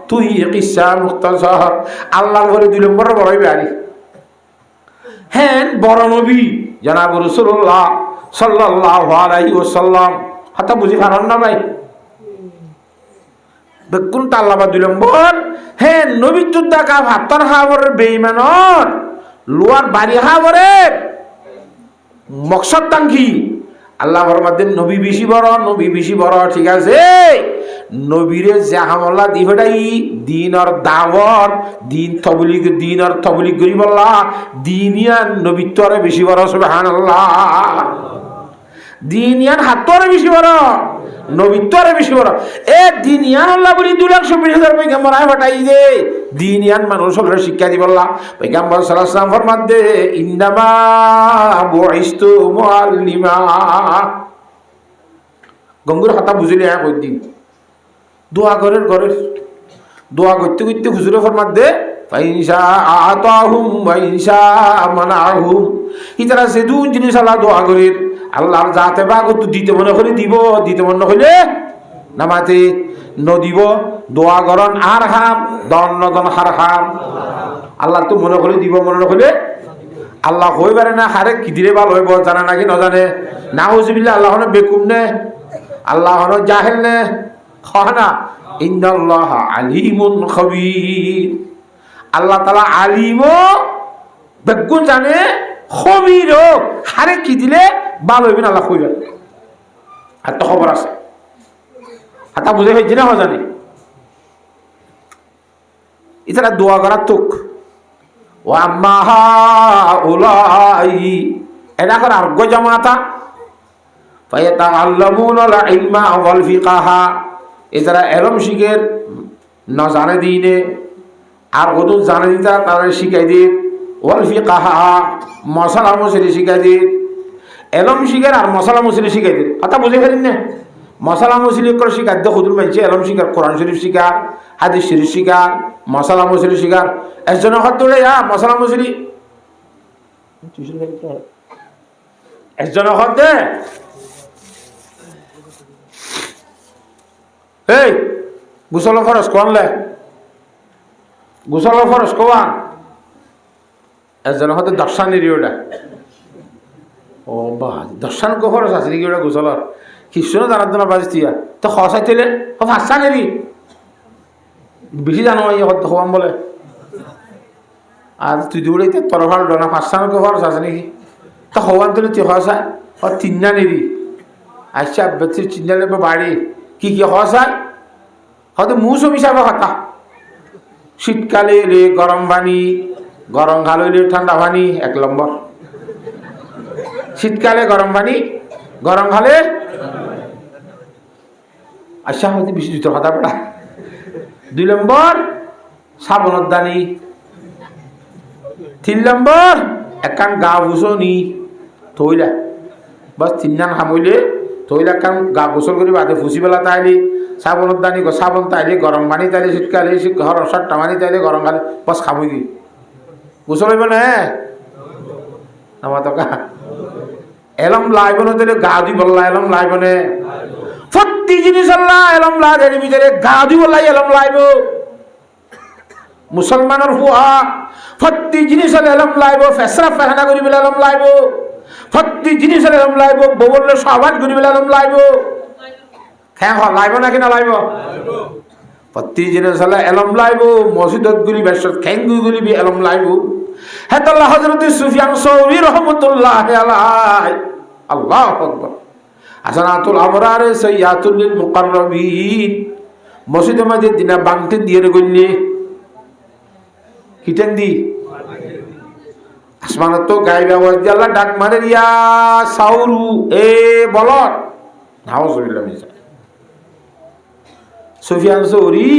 তুই কিসসা মুখতাসার। আল্লাহর ঘরে 2 নম্বর বড়ই বাড়ি। হ্যাঁ বড় নবী জনাব রাসূলুল্লাহ সাল্লাল্লাহু আলাইহি ওয়াসাল্লাম হাতা বুঝি পারেন না ভাই? বেকুন তাল্লাবা 2 নম্বর। হ্যাঁ নবী তুদ্দা কা ভাতর হাবরের বেঈমানর লোয়ার বাড়ি হাবরের মকসদ তাঙ্কি আল্লাহ ফরমাতেন নবী বেশি বড় নবী বেশি বড়। ঠিক আছে, নবীরে জাহামল্লা দিহটাই দিন আর দাওয়াত দিন আর তবলিগ করি বললা দিনিয়ান নবীত্বরে বেশি বড়। সুবহানাল্লাহ। দিনিয়ান হাতরে বেশি বড় নবীত্বরে বেশি বড়। এ দিনিয়ান আল্লাহ বলি 2,20,000 পয়গম্বর আয় ফাটাই দে দিনিয়ান মানুষ হলে শিক্ষা দি বললা পয়গম্বর সাল্লাল্লাহু আলাইহি ওয়াসাল্লাম ফরমাত দে ইন্নামা বুইস্তু মুআল্লিমা। গঙ্গুর কথা বুঝিলে এক ওই দিন দোয়া ঘরের দোয়া করতে করতে হুজুরে ফরমাত দে ফাইনশা আতাহুম ওয়াইনশা মানাহুম। ইতারা সে দুই জিনিস আল্লাহ দোয়া করেন আল্লাহর জাতে বা কত দিতে মনে করে দিব, দিতে মনে হইলে নামাতে ন দিব। দোয়া করন আর হাম দন হার হাম। আল্লাহ তো মনে করে দিব মনে হইলে আল্লাহ হই পারে না হারে কি দিলে ভালো হইব জানা নাকি না জানে নাউজুবিল্লাহ। আল্লাহ হন বেকুম নে আল্লাহ হন জাহেল নে খানা ইন্নাল্লাহ আলিমুন খবীর। আল্লাহ তাআলা আলিমও বেগুন জানে খবীরও হারে কি দিলে ভালো হইবে না আল্লাহ কইবে। আর তো খবর আছে হাতা বুঝে হইছে না জানি। এছাড়া দোয়া করার তোক ও আম্মা হাউলাই এটা করে আরোগ্য জামাতা ফায়াতাআল্লামুনাল ইলমা ওয়াল ফিকহা। এছাড়া এলম শিখের না জানে দিনে আর কত জানে দিতা তারা শিখাই দিয়ে ওয়াল ফিকহা মশলা মশলি শিখাই দিয়ে এলম শিখের আর মশলা মশলি শিখাই দিয়ে কথা বুঝে ফেলেন না। মশলা মশলি করে শিখার দিয়ে খুদুর মানছে এলম শিখার কোরআন শরীফ শিখার হাদিস শরীফ শিখার মশলা মশলি শিখার একজনের হাত ধরে মশলা মশলি একজনের হাত দে এই গোসল ফরজ কোনলে গোসল ফরজ কোয়ান একজনের হাতে দর্শানি ওটা ও বা দর্শন কো ফরজ আছে নাকি ওটা গোসলর কিছু না জানার জন্য বাজি দিয়া তো খসাই তেলে ও ভাষা নেবি বেশি জানো এই হওয়াম বলে আর তুই দৌড়ে তোর ভাল ডনা পাঁচশানো কো ফরজ আছে নাকি তো হওয়ান তুলে তুই হসা ও তিননা নেবি আচ্ছা বেশি চিন্তা নেবে বাড়ি কি কি হসা হয়তো মুসও মিশাবে কথা শীতকালে এলে গরম পানি গরম খাল হইলে ঠান্ডা পানি 1 নম্বর। শীতকালে গরম পানি গরম খালে আচ্ছা হয়তো বেশি জুতো কথা পড়া 2 নম্বর সাবনের দানি 3 নম্বর একান গা ভুষণি থইলা বাস 3 নান হামইলে থইলা কান গা গোসল করি বাদে ফুসি বেলা তাইলে সাবনের দানি সাবন তাইলে গরম পানি তাইলে শীতকালে গরম সাতটা পানি তাইলে গরম খালে বাস খামই কি গোসল হইব না আমার তো এলম লাইব না দিলে গা দি বললা এলম লাইব না প্রতি জিনিস আল্লাহ এলম লাইব ভিতরে গা দি বললাই এলম লাইব মুসলমানের হুয়া প্রতি জিনিস এলম লাইব ফেসরা ফেহানা করি বলে এলম লাইব প্রতি জিনিস এলম লাইব ববলে সবাই করি বলে এলম লাইব হ্যাঁ হ লাইব নাকি না লাইব প্রতি জিনিস এলম লাইব মসজিদত গুলি বেশত খেঙ্গু গুলি বি এলম লাইব হেতাল্লাহ হযরত সুফিয়ান সাউরি রাহমাতুল্লাহ আলাইহি আল্লাহু আকবার হাসানাতুল আবরার সাইয়াতুল লিল মুকাররাবিন মসজিদে মধ্যে দিনা বাংতে দিয়ে গইলে কিটেন দি আসমান তো গায়বে আওয়াজ দিয়ে আল্লাহ ডাক মারে ইয়া সাউরু এ বলত নাউজুবিল্লাহ মিন সুফিয়ান সাউরি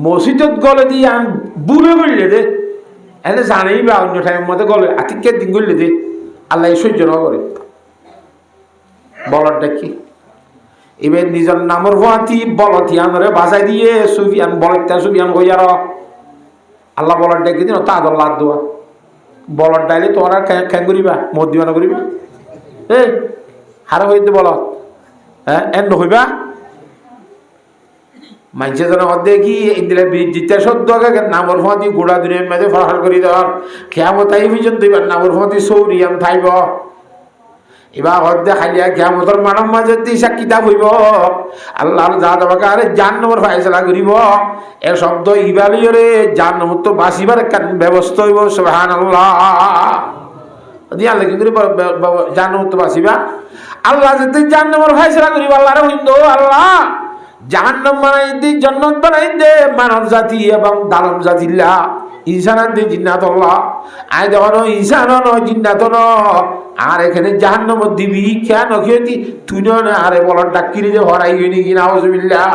মসজিদত গলে দিয়ে বুড়ে গইলে দে এনে জানেই বা অন্য টাইমের মধ্যে গলে আতিকের দিন গইলে দে আল্লাহ সহ্য না করে বলার ডাকি এবার নিজের নামর ভাতি বলতিয়ানরে বাজাই দিয়ে সুফিয়ান বলতা সুফিয়ান হইয়ার আল্লাহ বলার ডেকে দিন তা আদর লাদ দেওয়া বলর ডাইলে তোরা খ্যাং করিবা মদ দিবানা করিবা এই হারা হইতে বল হ্যাঁ এন হইবা মানুষের জন্য অর্ধে কি ইন্দিরা জিতে সদ্য নামর ভাতি গোড়া দুনিয়ার মেঝে ফরহার করি দেওয়ার খেয়ামতাই পর্যন্ত এবার নামর ভাতি সৌরিয়াম থাইব এবার অর্ধে খালিয়া খেয়ামতর মানব মাঝে দিশা কিতাব হইব আল্লাহর যা তোমাকে আরে জান নম্বর ফাইসলা করিব এ শব্দ ইবালিয়রে জান নম্বর তো বাঁচিবার ব্যবস্থা হইব সুবহানাল্লাহ দিয়া লাগে করি জান নম্বর তো বাঁচিবা আল্লাহ যদি জান নম্বর ফাইসলা করিব আল্লাহ রে হিন্দু আল্লাহ জাহান্নাম বানাই দি জান্নাত বানাই দে মানব জাতি এবং দানব জাতিল্লা ইনসানাত দি জিন্নাত আল্লাহ আই দেখো ইনসান নয় জিন্নাত আর এখানে জাহান্নাম দিবি কেন খেতি তুই না আরে বলার ডাক্কিরি যে হরাই হইনি কি নাউজুবিল্লাহ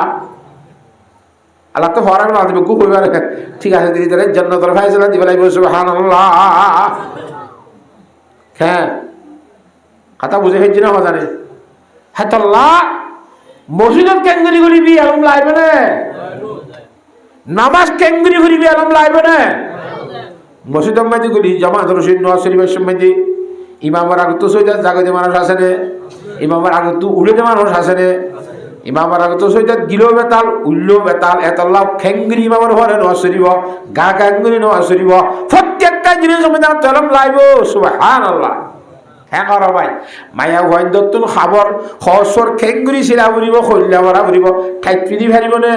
আল্লাহ তো হরার না দিবে খুব হইবার ঠিক আছে দিদি তাহলে জান্নাতের ফায়সালা দিবে লাগবে সুবহানাল্লাহ হ্যাঁ কথা বুঝে ফেলছি না জানে হ্যাঁ তো আল্লাহ মসজিদত কেঙ্গুরি করিবি এরম লাইবে না নামাজ কেঙ্গুরি করিবি এরম লাইবে না মসজিদ মাঝে গুলি জামাত রশিদ নওয়াজ শরীফের সম্বন্ধে ইমামের আগত সৈদাত জাগতে মানুষ আছে নে ইমামের আগত উড়ে মানুষ আছে নে ইমামের আগত সৈদাত গিলো বেতাল উল্লো বেতাল এতাল্লাহ খেঙ্গুরি ইমামের ঘরে নওয়াজ শরীফ গা কেঙ্গুরি নওয়াজ শরীফ প্রত্যেকটা জিনিস সম্বন্ধে এরম লাইব সুবহানাল্লাহ হ্যাঁ করা ভাই মায়া ভয় দত্তন খাবর হসর খেঙ্গুরি শিরা ফুরিব খৈলা ভরা ফুরিব ঠাইত ফিদি ফারিব নে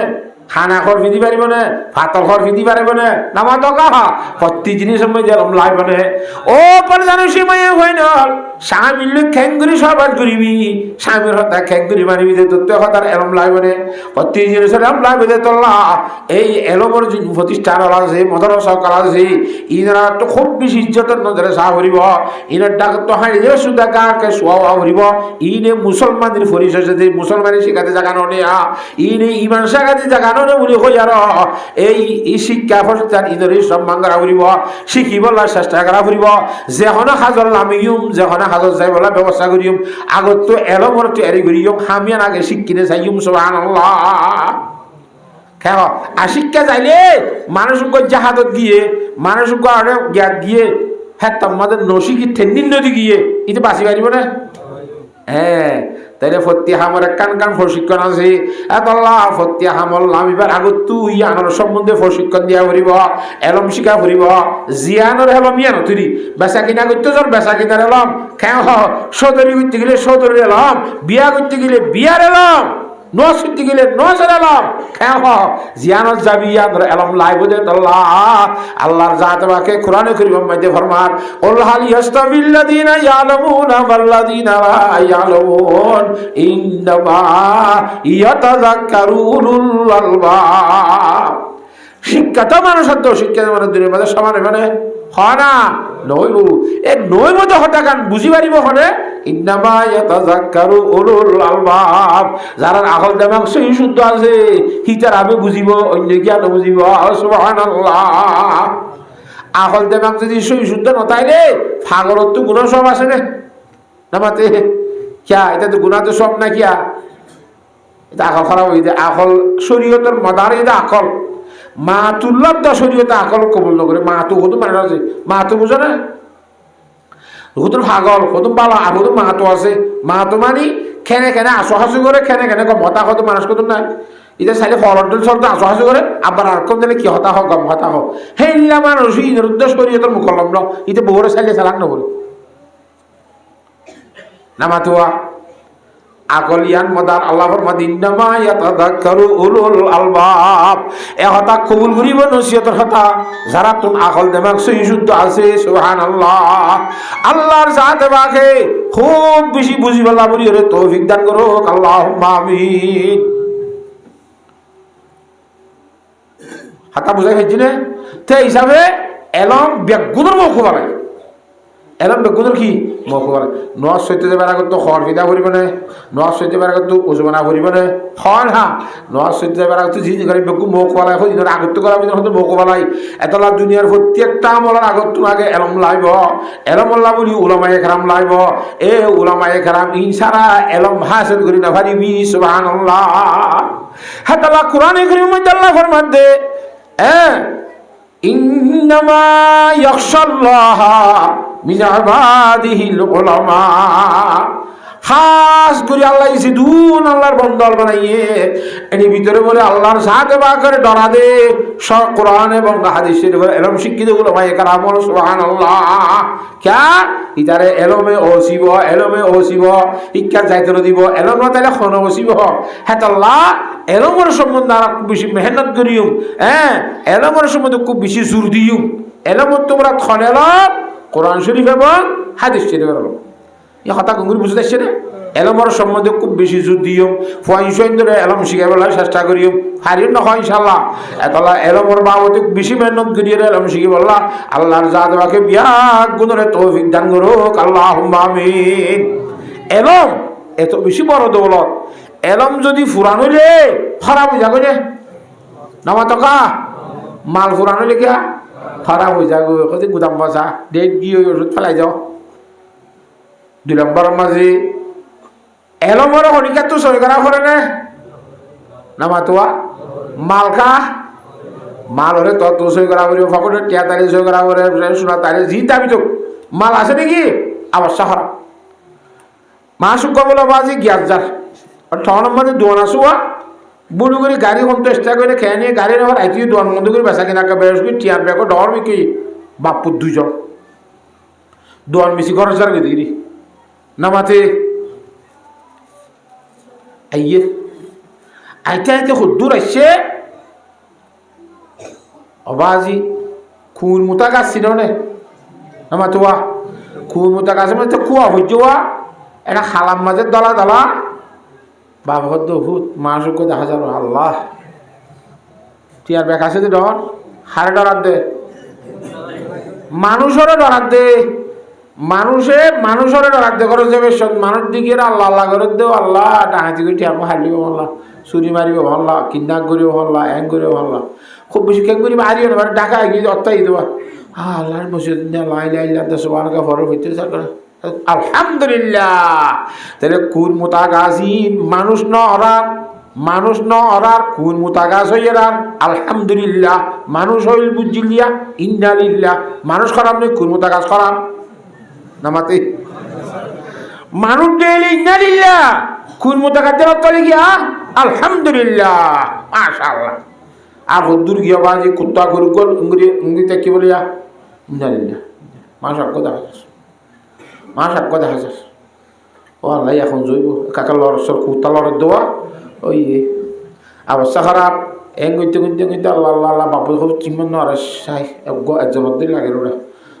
খানা খর ফিদি পারিব নে ভাতর খর ফিদি পারিব নে নামা দকা প্রতি জিনিস সম্বন্ধে এরম লাইব নে ও পরে জানো সে মায়া ভয় নল স্বামীর খেঙ্গুরি সবাই করিবি স্বামীর হত্যা খেঙ্গুরি মারিবি যে তোর হতার এরম লাইব নে প্রতি জিনিস এরম লাইব যে তোল্লা এই এলমর প্রতিষ্ঠান আছে মদর সকাল আছে ইনারা তো খুব বেশি ইজ্জতের নজরে চাহ করিব ইনার ডাক তো হাঁড়ি যে সুদা গাকে শোয়া করিব ইনে মুসলমানের পরিচয় যে মুসলমানের শিখাতে জাগানো নেয়া ইনে ইমান শাখাতে জাগানো নে বলি হই আর এই শিক্ষা প্রতিষ্ঠান ইনরে সম্মান করা করিব শিখিবলা চেষ্টা করা করিব যেখন সাজল নামিম যেখন হাজত যাই বলা ব্যবস্থা করিম আগত তো এলমর তৈরি করিম হামিয়ান আগে শিক্ষিনে যাইম সুবহানাল্লাহ কেন আশিক্ষা যাইলে মানুষকে জাহাজত গিয়ে মানুষকে আরে জ্ঞাত গিয়ে হ্যাঁ তোমাদের নসিকি থেন্দিন নদী গিয়ে এটা বাঁচি পারিব না হ্যাঁ তাইলে ফত্তি হামর কান কান প্রশিক্ষণ আছে এতল্লাহ ফত্তি হামল নামিবার আগত তুই আনার সম্বন্ধে প্রশিক্ষণ দিয়া ফুরিব এলম শিকা ফুরিব জিয়ানোর হেলম ইয়ানো তুই বেচা কিনা করতে তোর বেচা কিনার এলম খেঁ সদরি করতে গেলে সদরির এলম বিয়া করতে গেলে বিয়ার এলম নস করতে গেলে নসের এলম খেঁ জিয়ানোর যাবি ইয়ানোর এলম লাইব দে তল্লাহ আল্লাহর জাত বাকে কোরআনে করিম মধ্যে ফরমান কুল হাল ইয়াস্তাবিল্লাযিনা ইয়ালামুনা ওয়াল্লাযিনা লা ইয়ালামুন ইন্নামা ইয়াতাযাক্কারু উলুল আলবাব শিক্ষাটা মানুষের তো শিক্ষা মানুষ দুনিয়ার মধ্যে সমান হবে না হয় না নইব এ নই মতো হতা গান বুঝি পারিব হনে ইন্নামা ইয়াতাযাক্কারু উলুল আলবাব যারা আকল দিমাগ সহি শুদ্ধ আছে হিতার আবে বুঝিব অন্য জ্ঞান বুঝিব সুবহানাল্লাহ আকল দিমাগ যদি সহি শুদ্ধ নতাইলে পাগলত তো গুনাহ সব আছে না মাতে কিয়া এটা তো গুনাহ তো সব না কিয়া এটা আকল খারাপ হই দে আকল শরীয়তের মাদার এটা আকল মা তুল্লার দা শরীয়তে আকল কবুল নকরে মা তো কত মানে আছে মা তো বুঝে না হুতুর পাগল কত বালা আর কত মা তো আছে মা তো মানি খেনে খেনে আসো হাসু করে খেনে খেনে মতা কত মানুষ কত নাই এটা চাইলে ফলটল চলতে আসো হাসু করে আবার আর কম দিলে কি হতা হোক গম হতা হোক হেইলা মানুষ ইনের উদ্দেশ্য শরীয়তের মুখলম ন এটা বউরে চাইলে চালাক নকরে নামাতুয়া আকল ইয়ান মদার আল্লাহ ফরমাদ ইন্নামা ইয়াতাযাক্কারু উলুল আলবাব এ হতা কবুল করিব নসিহতের হতা যারা তুম আকল দিমাগ সহি শুদ্ধ আছে সুবহানাল্লাহ আল্লাহর জাত বাকে খুব বেশি বুঝিবালা বলি রে তৌফিক দান করো আল্লাহুম্মা আমিন হাতা বুঝাই ফেলছি না তে হিসাবে এলম বেগুনের মুখ লাগে এলম বেগুনের কি মকুয়াল নজ সইতে যাবার আগত তো খড় ফিদা করিব না, নজ সইতে যাবার আগত তো ওজমানা করিব না, খড় হা নজ সইতে যাবার আগত জি করে বেগু মকুয়ালাই হয় ইনোর আগত করা বিধ হয়তো মকুয়ালাই এতলা দুনিয়ার প্রত্যেকটা আমলার আগত আগে এলম লাইব, এলম আল্লাহ বলি উলামায়ে কেরাম লাইব, এ উলামায়ে কেরাম ইনসারা এলম হাসিল করি না পারিবি সুবহানাল্লাহ। হাতাল্লাহ কোরআনে কারীমের মধ্যে আল্লাহ ফরমান দে ইন্নামা ইয়াখশাল্লাহ মিন ইবাদিহিল উলামা, খাস করে আল্লাহ ইসি দুন আল্লাহর বন্দর বানাইয়ে এর ভিতরে বলে আল্লাহর সাথে বা করে ডরা দে সব কোরআন এবং হাদিসের এলম শিক্ষিত উলামায়ে কেরাম সুবহানাল্লাহ। ক্যা ইতারে এলমে ওসিব, এলমে ওসিব ইক্কা যাইতে দিব, এলম না তাইলে খন ওসিব। হ্যাঁ আল্লাহ এলমের সম্বন্ধে আর খুব বেশি মেহনত করিও, এলমের সম্বন্ধে খুব বেশি জোর দিও। এলমত তোমরা খন এলম কোরআন শরীফ এবং হাদিস শরীফের এলম, এই কথা গঙ্গুর বুঝতে আসছে না। এলমর সম্বন্ধে খুব বেশি জোর দিও, ফয়সইন ধরে এলম শিখাবার চেষ্টা করিও, হারিও নহয় ইনশাল্লাহ। এতলা এলমর বাবদে বেশি মেহনত করিয়ে এলম শিখি বললা আল্লাহর জাদওয়াকে বিয়া গুণরে তৌফিক দান করুক আল্লাহুম্মা আমিন। এলম এত বেশি বড় দৌলত, এলম যদি ফুরান হইলে খারাপ হয়ে যাবে না নামা টকা মাল ফুরান হইলে কিয়া খারাপ হয়ে যাবে, কত গুদাম বাসা ডেট গিয়ে ওষুধ ফেলাই যাও। 2 নম্বর মাঝে এলমর হরিকা তো সই করা করে না নামা তোয়া মালকা মাল হলে তত সই করা করি ফকটে টিয়া তারিখ সই করা করে সোনা তারিখ জি দাবি তো মাল আছে নাকি আবার সাহারা মা সুখ বলো বাজি গ্যাস যার 6 নম্বরে দোয়ান আসুয়া বুড়ো করে গাড়ি কম চেষ্টা করে খেয়ে নিয়ে গাড়ি নেওয়ার আইতি দোয়ান বন্ধ করে বেসা কিনা বেরোস করে টিয়ার ব্যাগ ডর বিকি বাপুর 2 জন দোয়ান বেশি খরচ আর গেদি নামাতে আইয়ে আইতে আইতে দূর আসছে অবাজি খুন মুতা গাছ ছিল না নামা তোয়া খুন মুতা গাছের মধ্যে কুয়া হইতে এটা খালাম মাঝে দলা দলা বাবদ ভূত মাসুক দেখা যাবে আল্লাহ টিয়ার ব্যাগ আছে ডর হারে ডরার দে মানুষেরও ডরার দে মানুষের রাখতে করে যাবে মানুষ দিকে আল্লাহ আল্লাহ করে দেও আল্লাহ ডাহাতি করে টিয়ার হারিব ভাল্লা চুরি মারিব ভাল্লা কিডন্যাপ করিব ভাল্লা হ্যাং করিব ভাল্লা খুব বেশি কেন করি হারিও না মানে ডাকা গিয়ে অত্যাই দেওয়া আল্লাহর মসজিদ সুবহানাকা ফরজ হইতে করে আলহামদুলিল্লাহ। তাহলে কোন মোতা গাছি মানুষ ন অরার কোন মোতা গাছ হইয়ার আলহামদুলিল্লাহ মানুষ হইল বুঝিলিয়া ইন্নালিল্লাহ মানুষ খারাপ নেই কোন মোতা গাছ খারাপ নামাতে মানুষ ডেলি ইন্নালিল্লাহ কোন মোতা গাছের অর্থ লিখিয়া আলহামদুলিল্লাহ মাশাআল্লাহ। আর হদ্দুর গিয়া বাজি কুত্তা গরু গল ইংরেজিতে কি বলিয়া ইন্নালিল্লাহ মাশাআল্লাহ দেখা যাস ও আল্লাহ এখন জৈব কাকা লড়সর কুত্তা লড়ের দেওয়া ওই অবস্থা খারাপ এং গইতে গইতে গইতে আল্লাহ আল্লাহ আল্লাহ বাপু চিম্মন নরে সাই একজনের দিন লাগে ওরা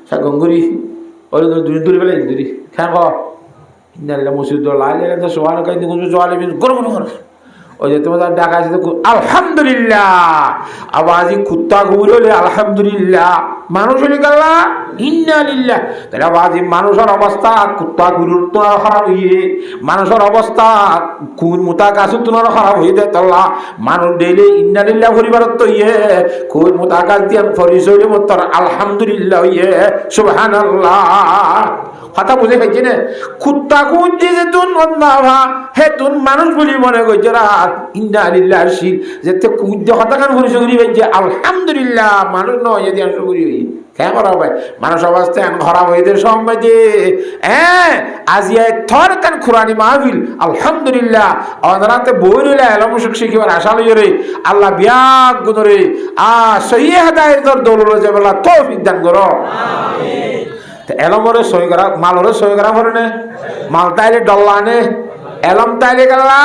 সা গঙ্গুরি ওই দূরে পেলে দূরি খেয়াল কর ইন্দালিল্লাহ মসজিদ লাইলে সোয়ান কাই জোয়ালে গরম গরম ওই যে তোমার ডাকা আছে আলহামদুলিল্লাহ আবার আজি কুত্তা ঘুরে হলে আলহামদুলিল্লাহ মানুষ হলে গাল্লা ইন্নালিল্লাহ। তাহলে আজি মানুষের অবস্থা কুত্তা ঘুরুর তোমার খারাপ হইয়ে মানুষের অবস্থা কোন মোতা গাছ তোমার খারাপ হয়ে দেয় তাল্লা মানুষ ডেইলি ইন্নালিল্লাহ পরিবার তো ইয়ে কোন মোতা গাছ দিয়ে পরিচয় তোর আলহামদুলিল্লাহ হইয়ে সুবহানাল্লাহ। কথা বুঝে পাইছি না কুত্তা কোন যে তুন মন্দাভা হে তুন মানুষ বলি মনে করছে ইন্নালিল্লাহ শির যেতে কুদ্দে হতাখান পরিচয় করি পাইছে আলহামদুলিল্লাহ মানুষ নয় যদি আনসু করি হই খেয়া করা ভাই মানুষ অবস্থায় খারাপ হইতে সম্ভব যে আজিয়ায় থর কান খুরানি মাহফিল আলহামদুলিল্লাহ অনারাতে বই রইলা এলম শিখিবার আশা লই রে আল্লাহ বিয়াগ গুনরে সহি হেদায়েতের দৌলত যাবেলা তৌফিক দান করো আমিন। এলমরে সই করা মালরে সই করা পরে না মাল তাইলে ডল্লা আনে এলম তাইলে গেলা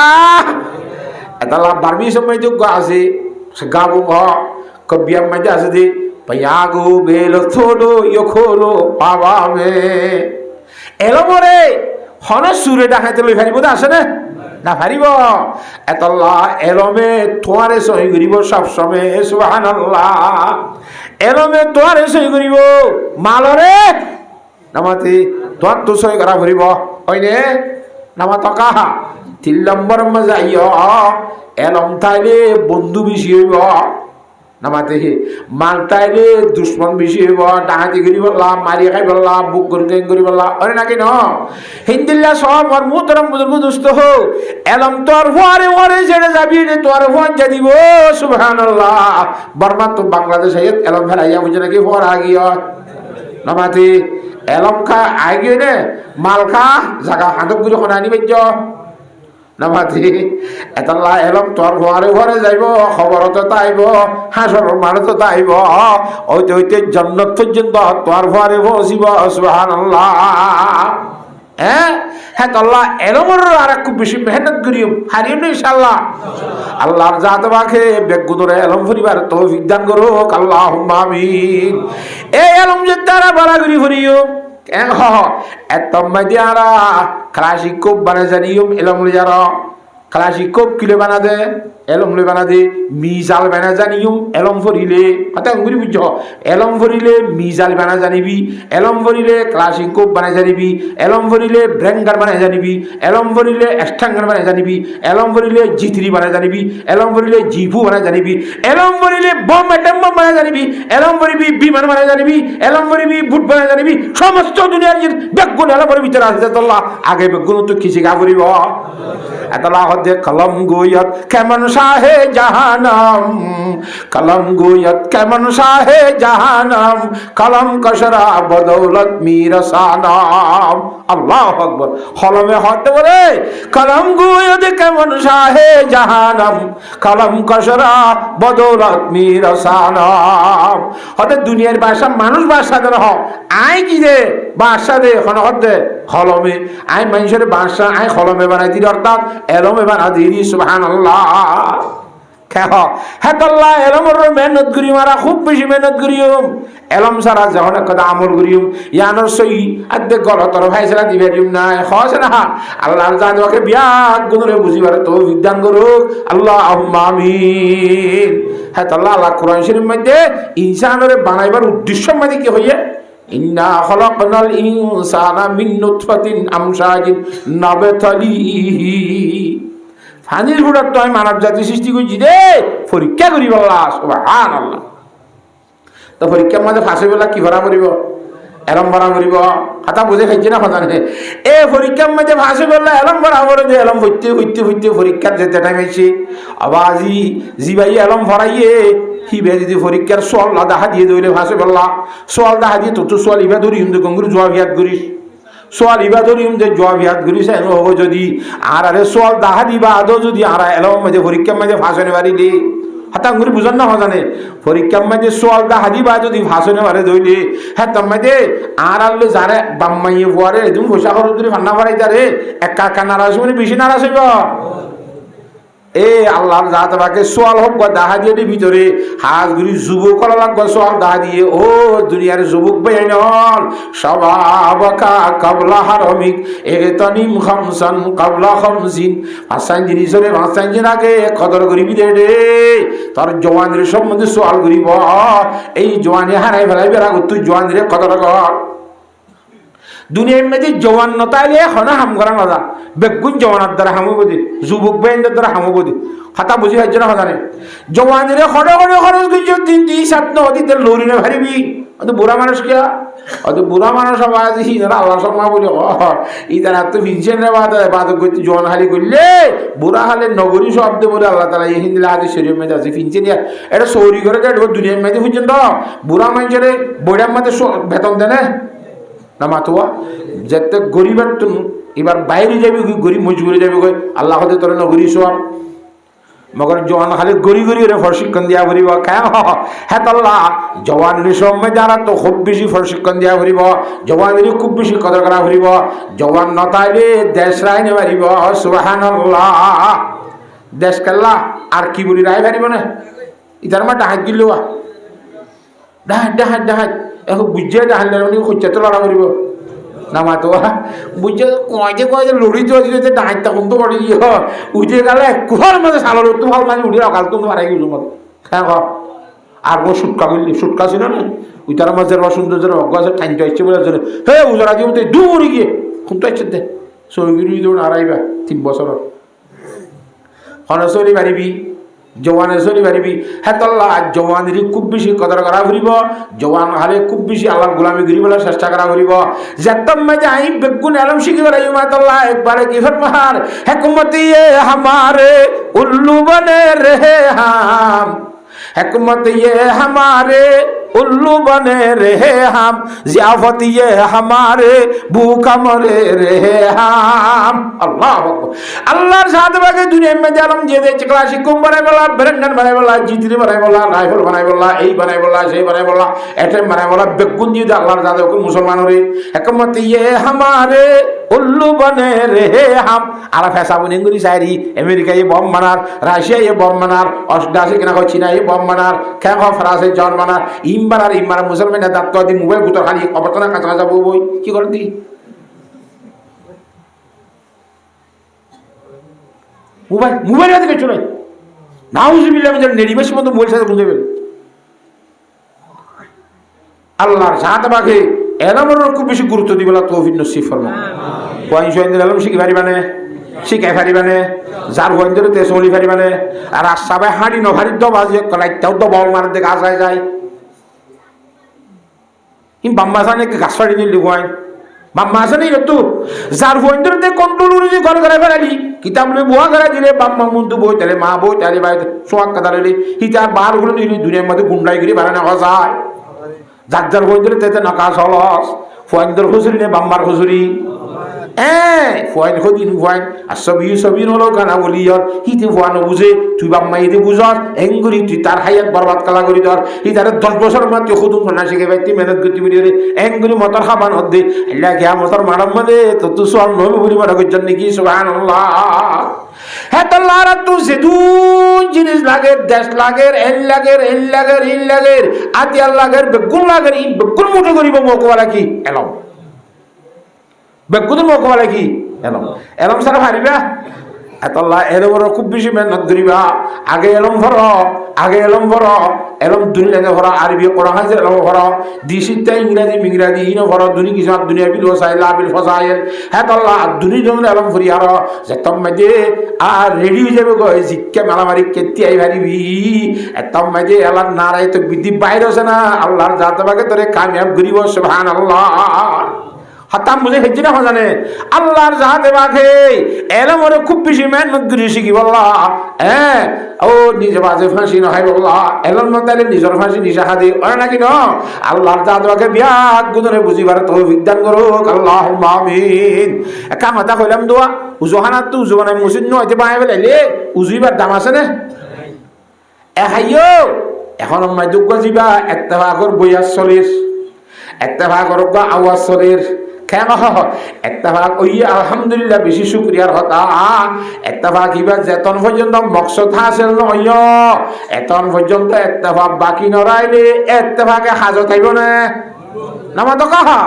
এটা লাভ বারবি সময় যোগ্য আছে গাবু কবিয়াম মাঝে আছে যে পায়াগো বেলো থোডো ইয়ো খোলো বাবা মে এলমরে হন সুরে ডাকাইতে লই ফারিব আছে না ফারিব এতল্লা এলমে তোমারে সই করিব সব সময় সুবহানাল্লাহ এলমে তোমারে সই করিব মালরে নামাতে তোমার তো সই করা ফুরিব হয়নে নামা টকা 3 নম্বর মজাইয় এলম তাইলে বন্ধু বেশি হইব নামাতে মাল তাইলে দুশ্মন বেশি হইব ডাহাতি করি বললাম মারি খাই বললাম বুক করি বললাম আরে নাকি ন হিন্দিল্লা সব আর মুতরম বুজুর্গ দুস্থ হো এলম তোর হওয়ারে হওয়ারে ছেড়ে যাবি রে তোর হওয়ার যা দিব সুবহানাল্লাহ বর্মা তো বাংলাদেশ এলম ফেলাইয়া বুঝে নাকি হওয়ার আগিয়া নামাতে এলম খা আগে নে মাল খা জাগা হাতক গুলো খনানি বাজ্য নামাতে এতাল্লা এলম তোর ঘরে ঘরে যাইব খবরত তাইব হাসর মানত তাইব ওইতে ওইতে জান্নাত পর্যন্ত তোর ঘরে পৌঁছিব সুবহানাল্লাহ হ্যাঁ হ্যাঁ আল্লাহ এলমর আর খুব বেশি মেহনত করিও হারিও না ইনশাআল্লাহ আল্লাহর জাত বাকে বেগুদরে এলম পরিবার তৌফিক দান করো আল্লাহুম্মা আমিন এই এলম যে তারা বাড়াগরি করিও কেন এতম মদিয়ারা ক্লাসিক খুব বানা জানিও এলম লিজারা ক্লাসিক খুব কিলে বানা দে এলম লে বানা দে মিজাল বানা জানিও এলম ফরিলে কথা গুরি বুঝছো এলম ফরিলে মিজাল বানা জানিবি এলম ফরিলে ক্লাসিক খুব বানা জানিবি এলম ফরিলে ব্রেঙ্গার বানা জানিবি এলম ফরিলে এস্টাঙ্গার বানা জানিবি এলম ফরিলে জিতরি বানা জানিবি এলম ফরিলে জিভু বানা জানিবি এলম ফরিলে বম অ্যাটম বম বানা জানিবি এলম ফরিবি বিমান বানা জানিবি এলম ফরিবি বুট বানা জানিবি সমস্ত দুনিয়ার যে বেগুন এলমের ভিতরে আছে আল্লাহ আগে বেগুন তো কিছু গা করিব এতলা হদে কলম গোয়ত কেমন শাহে জাহানম কলম গোয়ত কেমন শাহে জাহানম কলম কশরা বদৌলত মিরসানাম আল্লাহু আকবার কলমে হতে বলে কলম গোয়ত কেমন শাহে জাহানম কলম কশরা বদৌলত মিরসানাম হতে দুনিয়ার ভাষা মানুষ ভাষা দেন হ আই কি দে ভাষা দে এখন হতে কলমে আই মানুষের ভাষা আই কলমে বানাই দিই অর্থাৎ এলমে বানা দিই সুবহানাল্লাহ খেহ হেতাল্লাহ এলমর মেহনত করি মারা খুব বেশি মেহনত করিম এলম সারা যখন কথা আমল করিম ইয়ানোর সই আদে গলতর ফাইসলা দিবেরিম না হসে না আল্লাহর জাদওয়াকে বিয়াক গুণরে বুঝিবার তো বিজ্ঞান করুক আল্লাহুম্মা আমিন হেতাল্লাহ আল্লাহ কোরআন শরীফের মধ্যে ইনসানের বানাইবার উদ্দেশ্য মধ্যে কি হইয়ে ইন্না খলাকনাল ইনসানা মিন নুতফাতিন আমশাজিন নাবতালিহি ফানির ফুটার তো আমি মানব জাতি সৃষ্টি করছি রে পরীক্ষা করি বললা সুবহানাল্লাহ তো পরীক্ষার মাঝে ফাঁসে বেলা কি ভরা করিব এলম ভরা করিব হাতা বুঝে খাইছে না কথা নেই এ পরীক্ষার মাঝে ফাঁসে বেলা এলম ভরা করে দে এলম হইতে হইতে হইতে পরীক্ষার যেতে টাইম হয়েছে আবার জি ভাই এলম ভরাইয়ে হিবে যদি পরীক্ষার সোয়াল দেখা দিয়ে দইলে ফাঁসে বেলা সোয়াল দেখা দিয়ে তো সোয়াল ইবা ধরি হিন্দু কঙ্গুর জবাব ইয়াদ করিস সোয়াল ইবা ধরি যে জবাব ইয়াদ করিস হবো যদি আর আরে সোয়াল দেখা দিবা আদৌ যদি আর এলম মাঝে পরীক্ষার মাঝে ফাঁসনে পারিলি হাতাঙ্গুরি বুঝন না জানে পরীক্ষার মাঝে সোয়াল দেখা দিবা যদি ফাঁসনে পারে দইলে হ্যাঁ তোর মাঝে আর আনলে যারে বাম্মাইয়ে বুয়ারে তুমি পয়সা খরচ করে ফান্না পারাই তারে একা একা নারাজ মানে বেশি নারাজ হইব এ আল্লাহর জাত বাকে সোয়াল হোক দেখা দিয়ে ভিতরে হাজ গুলি যুবক করা লাগবে সোয়াল দেখা দিয়ে ও দুনিয়ার যুবক বেআইন সবাবকা কাবলা হারমিক এগতানিম খামসান কাবলা খামসিন পাঁচসান জিনিসরে পাঁচসান দিন আগে কদর করিবি রে তোর জওয়ানের সম্বন্ধে সোয়াল করিব এই জওয়ানি হারাই ফেলাই বেড়া তুই জওয়ানের কদর কর দুনিয়ার মধ্যে জওয়ান নতাইলে এখন হাম করা নজা বেগুন জওয়ানের দ্বারা হামব দি যুবক বেইনদের দ্বারা হামব দি হাতা বুঝি হাইছে না হজানে জওয়ানের খড়ে খড়ে খরচ করছ 3-7 অতীতে লরিনে ভারিবি অত বুড়া মানুষ কে অত বুড়া মানুষ আবার আল্লাহ শর্মা বলি ইতারা তো ফিনছেন রে বাদ করতে জওয়ান হালি করলে বুড়া হালে নগরী শব্দ বলে আল্লাহ তালা এই হিন্দিলে হাতে শরীর মেয়েছে আছে ফিনছেন এটা সৌরি করে দুনিয়ার মেয়েছে বুঝছেন তো বুড়া মানুষের বইটার মধ্যে বেতন দেনে না মাতুয়া যেতে গরিবের তুমি এবার বাইরে যাবি গরিব মজবুরে যাবি কই আল্লাহ হতে তোর নগরী সব মগর জওয়ান খালি গড়ি গড়ি রে প্রশিক্ষণ দিয়া ভরিব কেন হ্যাঁ আল্লাহ জওয়ানের সময় যারা তো খুব বেশি প্রশিক্ষণ দিয়া ভরিব জওয়ানের খুব বেশি কদর করা ভরিব জওয়ান নতাইলে দেশ রাইনে পারিব সুবহানাল্লাহ দেশ কাল্লা আর কি বলি রায় পারিব না ইতার মা ডাহাত গিল ডাহাত ডাহাত ডাহাত এখন বুঝে ডাহাত মানে খুঁজতে তো লড়া করিব না মাতো বুঝছে কয়ে লড়ি চলছে ডাহাত তখন তো পড়ে গিয়ে উঠে গেলে কুয়ার মাঝে সালোর তো ভালো মানে উঠে অকাল তো মারাই গেল মতো হ্যাঁ আর কোনো সুটকা করলি সুটকা ছিল না ওই তার মাঝে রসুন্দর অজ্ঞাসের ঠাইনটা ইচ্ছে বলে হে উজারা দিয়ে মতো দূরে গিয়ে কোনটা ইচ্ছে দে সৌগিরি যখন আড়াইবা 3 বছর হনসরি পারিবি জওয়ানের শনি পারিবি হ্যাঁ তল্লা জওয়ানেরই খুব বেশি কদর করা ঘুরিব জওয়ান হালে খুব বেশি আল্লাহর গোলামি ঘুরি বলার চেষ্টা করা ঘুরিব যেতম মাঝে আই বেগুন আলম শিখি বলে তল্লা একবারে কি ফরমার হেকমতি হামারে উল্লু বনে রে হাম হেকমত ये हमारे उल्लू बने रहे हम जियाफत ये हमारे भूखा मरे रहे हम अल्लाह अल्लाहर साथ बाकी दुनिया में जालम जे दे क्लासिक कुम बनाए बोला ब्रेंडन बनाए बोला जीतरी बनाए बोला राइफल बनाए बोला এই बनाए बोला সেই बनाए बोला एटम बनाए बोला बेगुन जी अल्लाहर साथ को मुसलमान रे हेकमत ये हमारे उल्लू बने रहे हम आला फैसा बने गुरी शायरी अमेरिका ये बम बनार राशिया ये बम बनार ऑस्ट्रेलिया के ना चीना ये बम बनार क्या फ्रांस जर्मन बनार ইমার মুসলমানের দাঁত দি মোবাইল গুতর খালি অবর্তনা কাঁচা কাঁচা বই কি করে দি মোবাইল হাতে কিছু নাই নাউজুবিল্লাহ মিনাল নেড়িবেশি মতো মোবাইল সাথে গুঁজে ফেলে আল্লাহর সাথ বাকে এলমের খুব বেশি গুরুত্ব দিবে না তৌফিক নসিব ফরমা কোয়াইন সোয়েন্দের এলম শিখি পারিবানে শিখাই পারিবানে যার গোয়েন্দের তেসলি পারিবানে আর আশাবাই হাঁড়ি নভারি দবাজে কলাইটাও দবল মার দিকে আসায় যায় বাম্মাসানে গাছ ফাড়ি দিলি গোয়াই বাম্মাসানে তো যার গোয়েন্দ্রতে কন্ট্রোল উড়ে ঘর ঘরে ফেরালি কিতাব লই বুয়া ঘরে দিলে বাম্মা মুন্দু বই তালে মা বই তালে ভাই সোয়াক কাদালি হিতার বার গুলো নিলি দুনিয়ার মধ্যে গুন্ডাই গিরি বানানো যায় যার যার গোয়েন্দ্রতে নাকা সলস ফোয়াইন্দর খুচুরি নে বাম্মার খুচুরি ফোয়াইন খদিন ফোয়াইন আর সবিন হলো কানা বলি হিতে ফোয়ানো বুঝে তুই বাম্মা হিতে বুঝর এঙ্গুরি তুই তার হাইয়াত বরবাদ কালা করি ধর হি তার 10 বছর মাত্র খুদুম না শিখে পাইতি মেহনত করতে মিলে এঙ্গুরি মতর খাবান হদ্দে আল্লাহ কে মতর মারাম মদে তো তুই সব নবী বুড়ি মারা করছেন নাকি সুবহানাল্লাহ হ্যাঁ তাল্লাহ তু সেদুন জিনিস লাগে দেশ লাগে এল লাগে আতি আল্লাহ লাগে বেগুন লাগে ই বেগুন মুঠো করিব মোকওয়ালা কি এলম বেগুন মোকওয়ালা কি এলম সারা পারিবা এতল্লাহ এলমের খুব বেশি মেহনত করিবা আগে এলম ভর এলম দুনিয়াতে ভরা আরবি কোরআন হাজে এলম ভর দিশিতা ইংরাজি ইনো ভর দুনি কিছু দুনিয়া বিল ওসাইলা বিল ফসাইল হেতল্লাহ দুনি জন এলম ভরি আর যে তম্মে আর রেডি হয়ে যাবে গো জিক্কা মারামারি কেতি আই ভারিবি তম্মে এলার নারাই তো বিধি বাইরে আছে না আল্লাহর জাতবাকে তোরে কামিয়াব করিব সুবহানাল্লাহ হাতাম বুঝে হেজি না জানে আল্লাহর জাহাতে বাখে এলম ওরে খুব বেশি মেহনত করে শিখি বললা ও নিজে বাজে ফাঁসি নয় বললা এলম তাইলে নিজের ফাঁসি নিজে হাতে ওরে নাকি ন আল্লাহর জাহাতে বাখে বিয়াক গুণরে বুঝিবার তৌফিক দান করুক আল্লাহুম্মা আমিন একা কথা কইলাম দোয়া উজুহানাত তো উজুবানাই মুসিদ নয় বাই বেলাইলে উজুইবার দাম আছে না হাইয়ো এখন মাই দুগ্গ জিবা একটা ভাগর বইয়ার শরীর একটা ভাগর আওয়াজ শরীর কেন একটা ভাগ ওই আলহামদুলিল্লাহ বেশি শুক্রিয়ার হতা একটা ভাগ ইবা যেতন পর্যন্ত মকসদ হাসিল নয় এতন পর্যন্ত একটা ভাগ বাকি নরাইলে একটা ভাগে হাজত আইব না নামা তো কাহা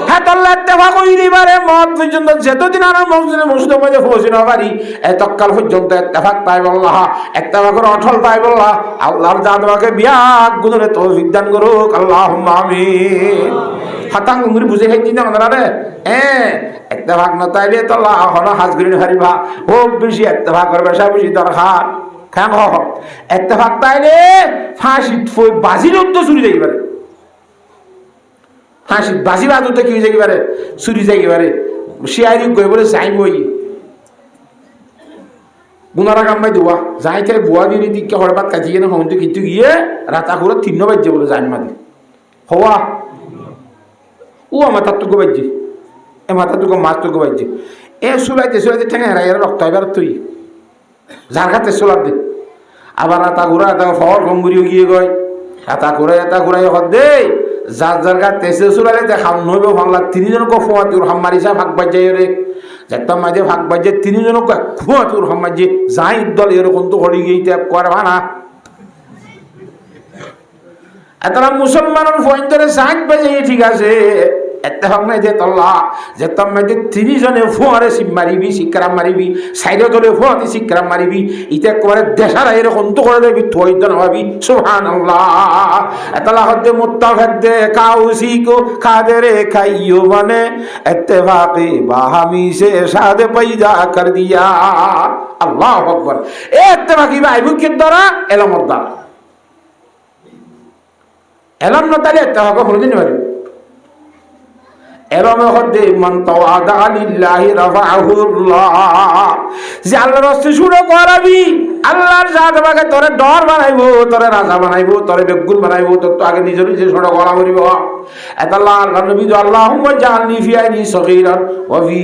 হ্যাঁ তাহলে একটা ভাগ ওই দিবারে মত পর্যন্ত যেতদিন আর মসজিদের মধ্যে পৌঁছে না পারি এতকাল পর্যন্ত একটা ভাগ তাই বললাহ একটা ভাগের অঠল তাই বললাহ আল্লাহর জাতবাকে বিয়াক গুণরে তৌফিক দান করুক আল্লাহুম্মা আমিন হাতাং উমরি বুঝে খাইছি না আমরা রে একটা ভাগ না তাইলে তো আল্লাহ হলো হাজ করি হারিবা ও বেশি একটা ভাগ করবে বেশা বেশি দরকার কেন একটা ভাগ তাইলে ফাঁসি বাজির তো চুরি যাই পারে ফাঁসি বাজি বাজতে কি যাই পারে চুরি যাই পারে শিয়ারি গই বলে যাইবই গুনারা কামাই দেওয়া যাই তাই বুয়া দিয়ে দিকে হঠাৎ কাটিয়ে না হতে কিন্তু গিয়ে রাতা করে 3 বাজে বলে যাই মাদি হওয়া ও আমার তার তো গোবাইছে এ মাথা তো মাছ তো গোবাইছে এ সুলাইতে ঠেঙে হেরাই রক্ত এবার তুই যার কাছে সোলার দে আবার রাতা ঘুরা এটা ফল কমগুড়িও গিয়ে গয় এটা ঘুরাই হদ দে যার গা তেসে সুলাইলে দেখাম নইব বাংলা 3 জন ফোয়া তোর হাম মারিসা ভাগ বাজাই রে যেতাম মাঝে ভাগ বাজে 3 জন খুয়া তোর হাম মাঝে যাই দল এরকম তো হরি গিয়ে করবা না এতটা মুসলমানের পয়েন্টরে 60 বাজে ঠিক আছে এত্তেফাক নাই যে তল্লা যে তম্মাইতে 30 জনে ফুয়ারে সিম মারিবি শিক্ষারাম মারিবি সাইডে তলে ফুয়াতে শিক্ষারাম মারিবি ইতে করে দেশারা এরকম তো করে দেবি থইদ না ভাবি সুবহানাল্লাহ এতলা হদ্দে মুত্তাফাক দে কাউসি কো খাদেরে খাইও মানে ইত্তেফাকে বাহামি সে শাদে পয়দা কর দিয়া আল্লাহু আকবার ইত্তেফাকি ভাই বুকের দ্বারা এলমর দ্বারা এলম না তাহলে ইত্তেফাক হলো দিন পারে এলমে হদ্দে মান তাওয়াদা লিল্লাহি রাফাহুল্লাহ যে আল্লাহর রাস্তে শুরু করাবি আল্লাহর জাত বাগে তোরে ডর বানাইবো তোরে রাজা বানাইবো তোরে বেগুন বানাইবো তোর তো আগে নিজের নিজে শুরু করা করিব আল্লাহ নবী আল্লাহুম্মা জাআলনি ফি আইনি সগীরান ওয়া ফি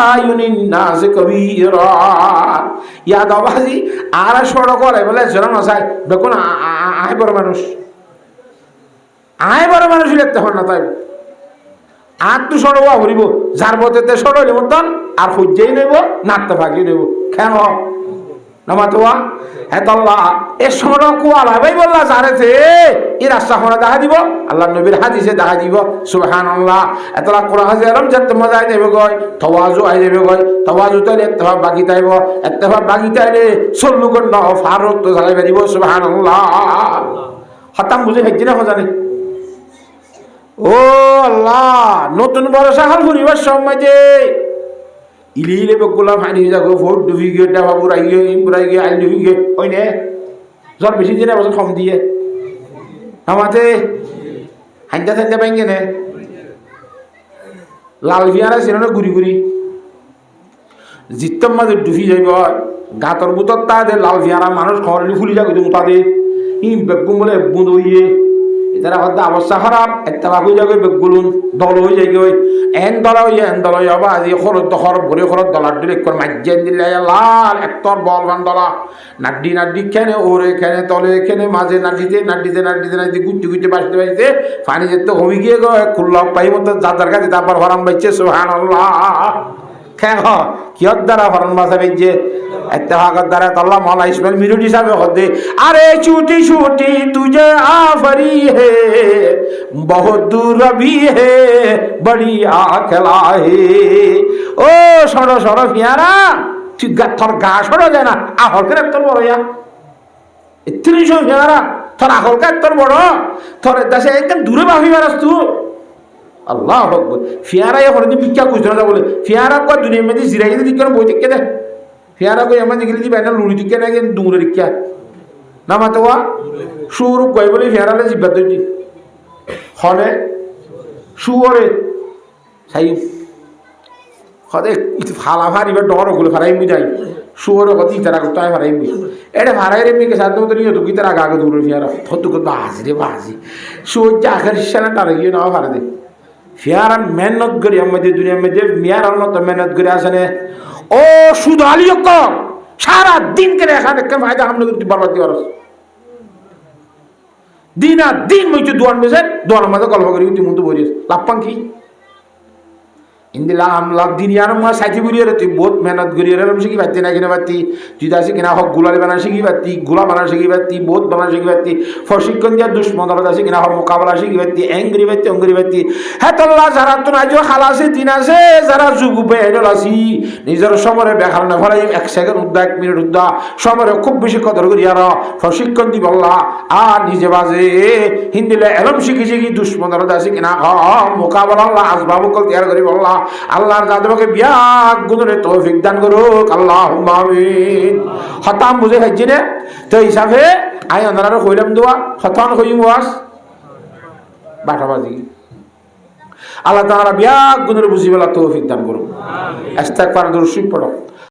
আয়ুনিন নাস কবীরা ইয়া দাবাজি আর শুরু করে বলে জরা নসাই বেগুন আয় বড় মানুষ লিখতে হন না তাই আর তো সরবা ভরিব যার পথেতে সরলে মতন আর খুঁজেই নেব নাটতে ভাগিয়ে নেব কেন নামাতোয়া হেতাল্লাহ এ সড়ক আলাবাই বললা যারেছে এই রাস্তা খোনা দেখা দিব আল্লাহ নবীর হাদিসে দেখা দিব সুবহানাল্লাহ এতলা কোরআন হাদিস এরম যত মজা আই দেবে গয় তাওয়াজু আই দেবে গয় তাওয়াজু তাইলে ইত্তেফাক বাকি তাইব ইত্তেফাক বাকি তাইলে সল্লু কোন ফারুক তো জানাই দিব সুবহানাল্লাহ হাতাম বুঝে হেজিনা খোঁজানে ও আল্লাহ নতুন ভরসা হাল ঘুরিবার সময় যে ইলিলে বেগুলা ফানি যাগো ভোট ডুবি গিয়ে ডাবা বুড়াই গিয়ে ইমবুড়াই গিয়ে আইল ডুবি গিয়ে ওই নে জ্বর বেশি দিনে বছর কম দিয়ে আমাতে হাইন্দা থাইন্দা পাইঙ্গে নে লাল বিয়ারা ছিল না ঘুরি ঘুরি জিত্তম মাঝে ডুবি যাইব গাতর বুতর তা দে লাল বিয়ারা মানুষ খরলি ফুলি যাগো মুতা দে ইম বেগুম বলে বুঁদ হইয়ে এটারা হদ্দা অবস্থা খারাপ ইত্তেফাক হয়ে যাবে বেগুলুন দল হয়ে যাবে এন দল হয়ে এন দল হয়ে আবার আজি খরচ তো খরচ ভরে খরচ দলার দিলে একবার মাজ্জেন দিলে লাল একতর বল বান দলা নাড্ডি নাড্ডি খেনে ওরে খেনে তলে খেনে মাঝে নাড্ডিতে নাড্ডিতে নাড্ডিতে নাড্ডিতে গুটি গুটি বাঁচতে বাঁচতে পানি যেতে হয়ে গিয়ে গো খুল্লা পাই মতো যাদার কাছে তারপর হরাম বাইছে সুবহানাল্লাহ খেয়ে কিয়র দ্বারা হরণ বাসা বেজে इत्तेफाक द्वारा अल्लाह मौला इस्माइल मिरुटी साहब खुद अरे छूटी छूटी तुझे आफरी है बहुत दूर भी है बड़ी आखला है ओ सड़ो सड़ो फियारा थर गा सड़ो जाए ना आहल के তোর বড় ইয়া ইতনি সব ফিয়ারা থর आहल का তোর বড় থর দেশে একদম দূরে বাহি মারাস তুই আল্লাহু আকবার ফিয়ারা এখন বিখ্যা কুজরা বলে ফিয়ারা কো দুনিয়া মধ্যে জিরাই দিকে বই দিকে দে ফিয়ারা কই আমাদের গিলি দিবে না লুড়ি দিকে না কিন্তু দুরে রিক্কা না মাতোয়া সুর কই বলি ফিয়ারালে জিব্বা দইটি হলে সুরে সাই খদে ইতি ফালা ফারিবা ডর গুলো ফারাই মু যাই সুরে কতি তারা কত আই ফারাই মু এডে ফারাই রে মিকে সাথে তো নিও তো কি তারা আগে দূরে ফিয়ারা ফতু কত বাজি রে বাজি সুর যা আখের শালা টারে গিয়ে না ফারা দে ফিয়ারা মেহনত করি আমাদের দুনিয়া মধ্যে মিয়ার মত মেহনত করে আসেনে ও শুধু আলিও কম সারা দিন করে এখানে কেন ফায়দা হামলে করতে বরবাদ দিবার দিন আর দিন মইতে দোয়ান বেজে দোয়ানের মধ্যে গল্প করি তুই মতো বলিস লাপাং কি ইন্দিলা আমলা দিনিয়ার মা সাইতি বুড়িয়ে তুই বহুত মেহনত করি এরকম শিখি পাতি না কিনা পাতি তুই দাসি কিনা হোক গুলালি বানা শিখি পাতি গুলা বানা শিখি পাতি বহুত বানা শিখি পাতি প্রশিক্ষণ দিয়া দুশ্মন দাসি কিনা হোক মোকাবেলা শিখি পাতি এঙ্গরি পাতি অঙ্গরি পাতি হ্যাঁ তোল্লা যারা তো নাইজো খালাসি দিন আছে যারা যুগ বেহেল আছি নিজের সমরে বেখার না ফলে 1 সেকেন্ড উদ্দা 1 মিনিট উদ্দা সমরে খুব বেশি কদর করি আর প্রশিক্ষণ দি বললা আর নিজে বাজে হিন্দিলে এলম শিখি শিখি দুশ্মন দাসি কিনা হোক মোকাবেলা আসবাবু কল তৈরি করি বললা আল্লাহর জাদুকে বিয়াক গুণরে তৌফিক দান করুক আল্লাহুম্মা আমিন খতাম বুঝে হাজিনে তো হিসাবে আই অনারা কইলাম দোয়া খতান কইম ওয়াস বাটাবাজি আল্লাহ তাআলা বিয়াক গুণরে বুঝিবেলা তৌফিক দান করুক আমিন ইস্তিগফার দুরূদ পড়ো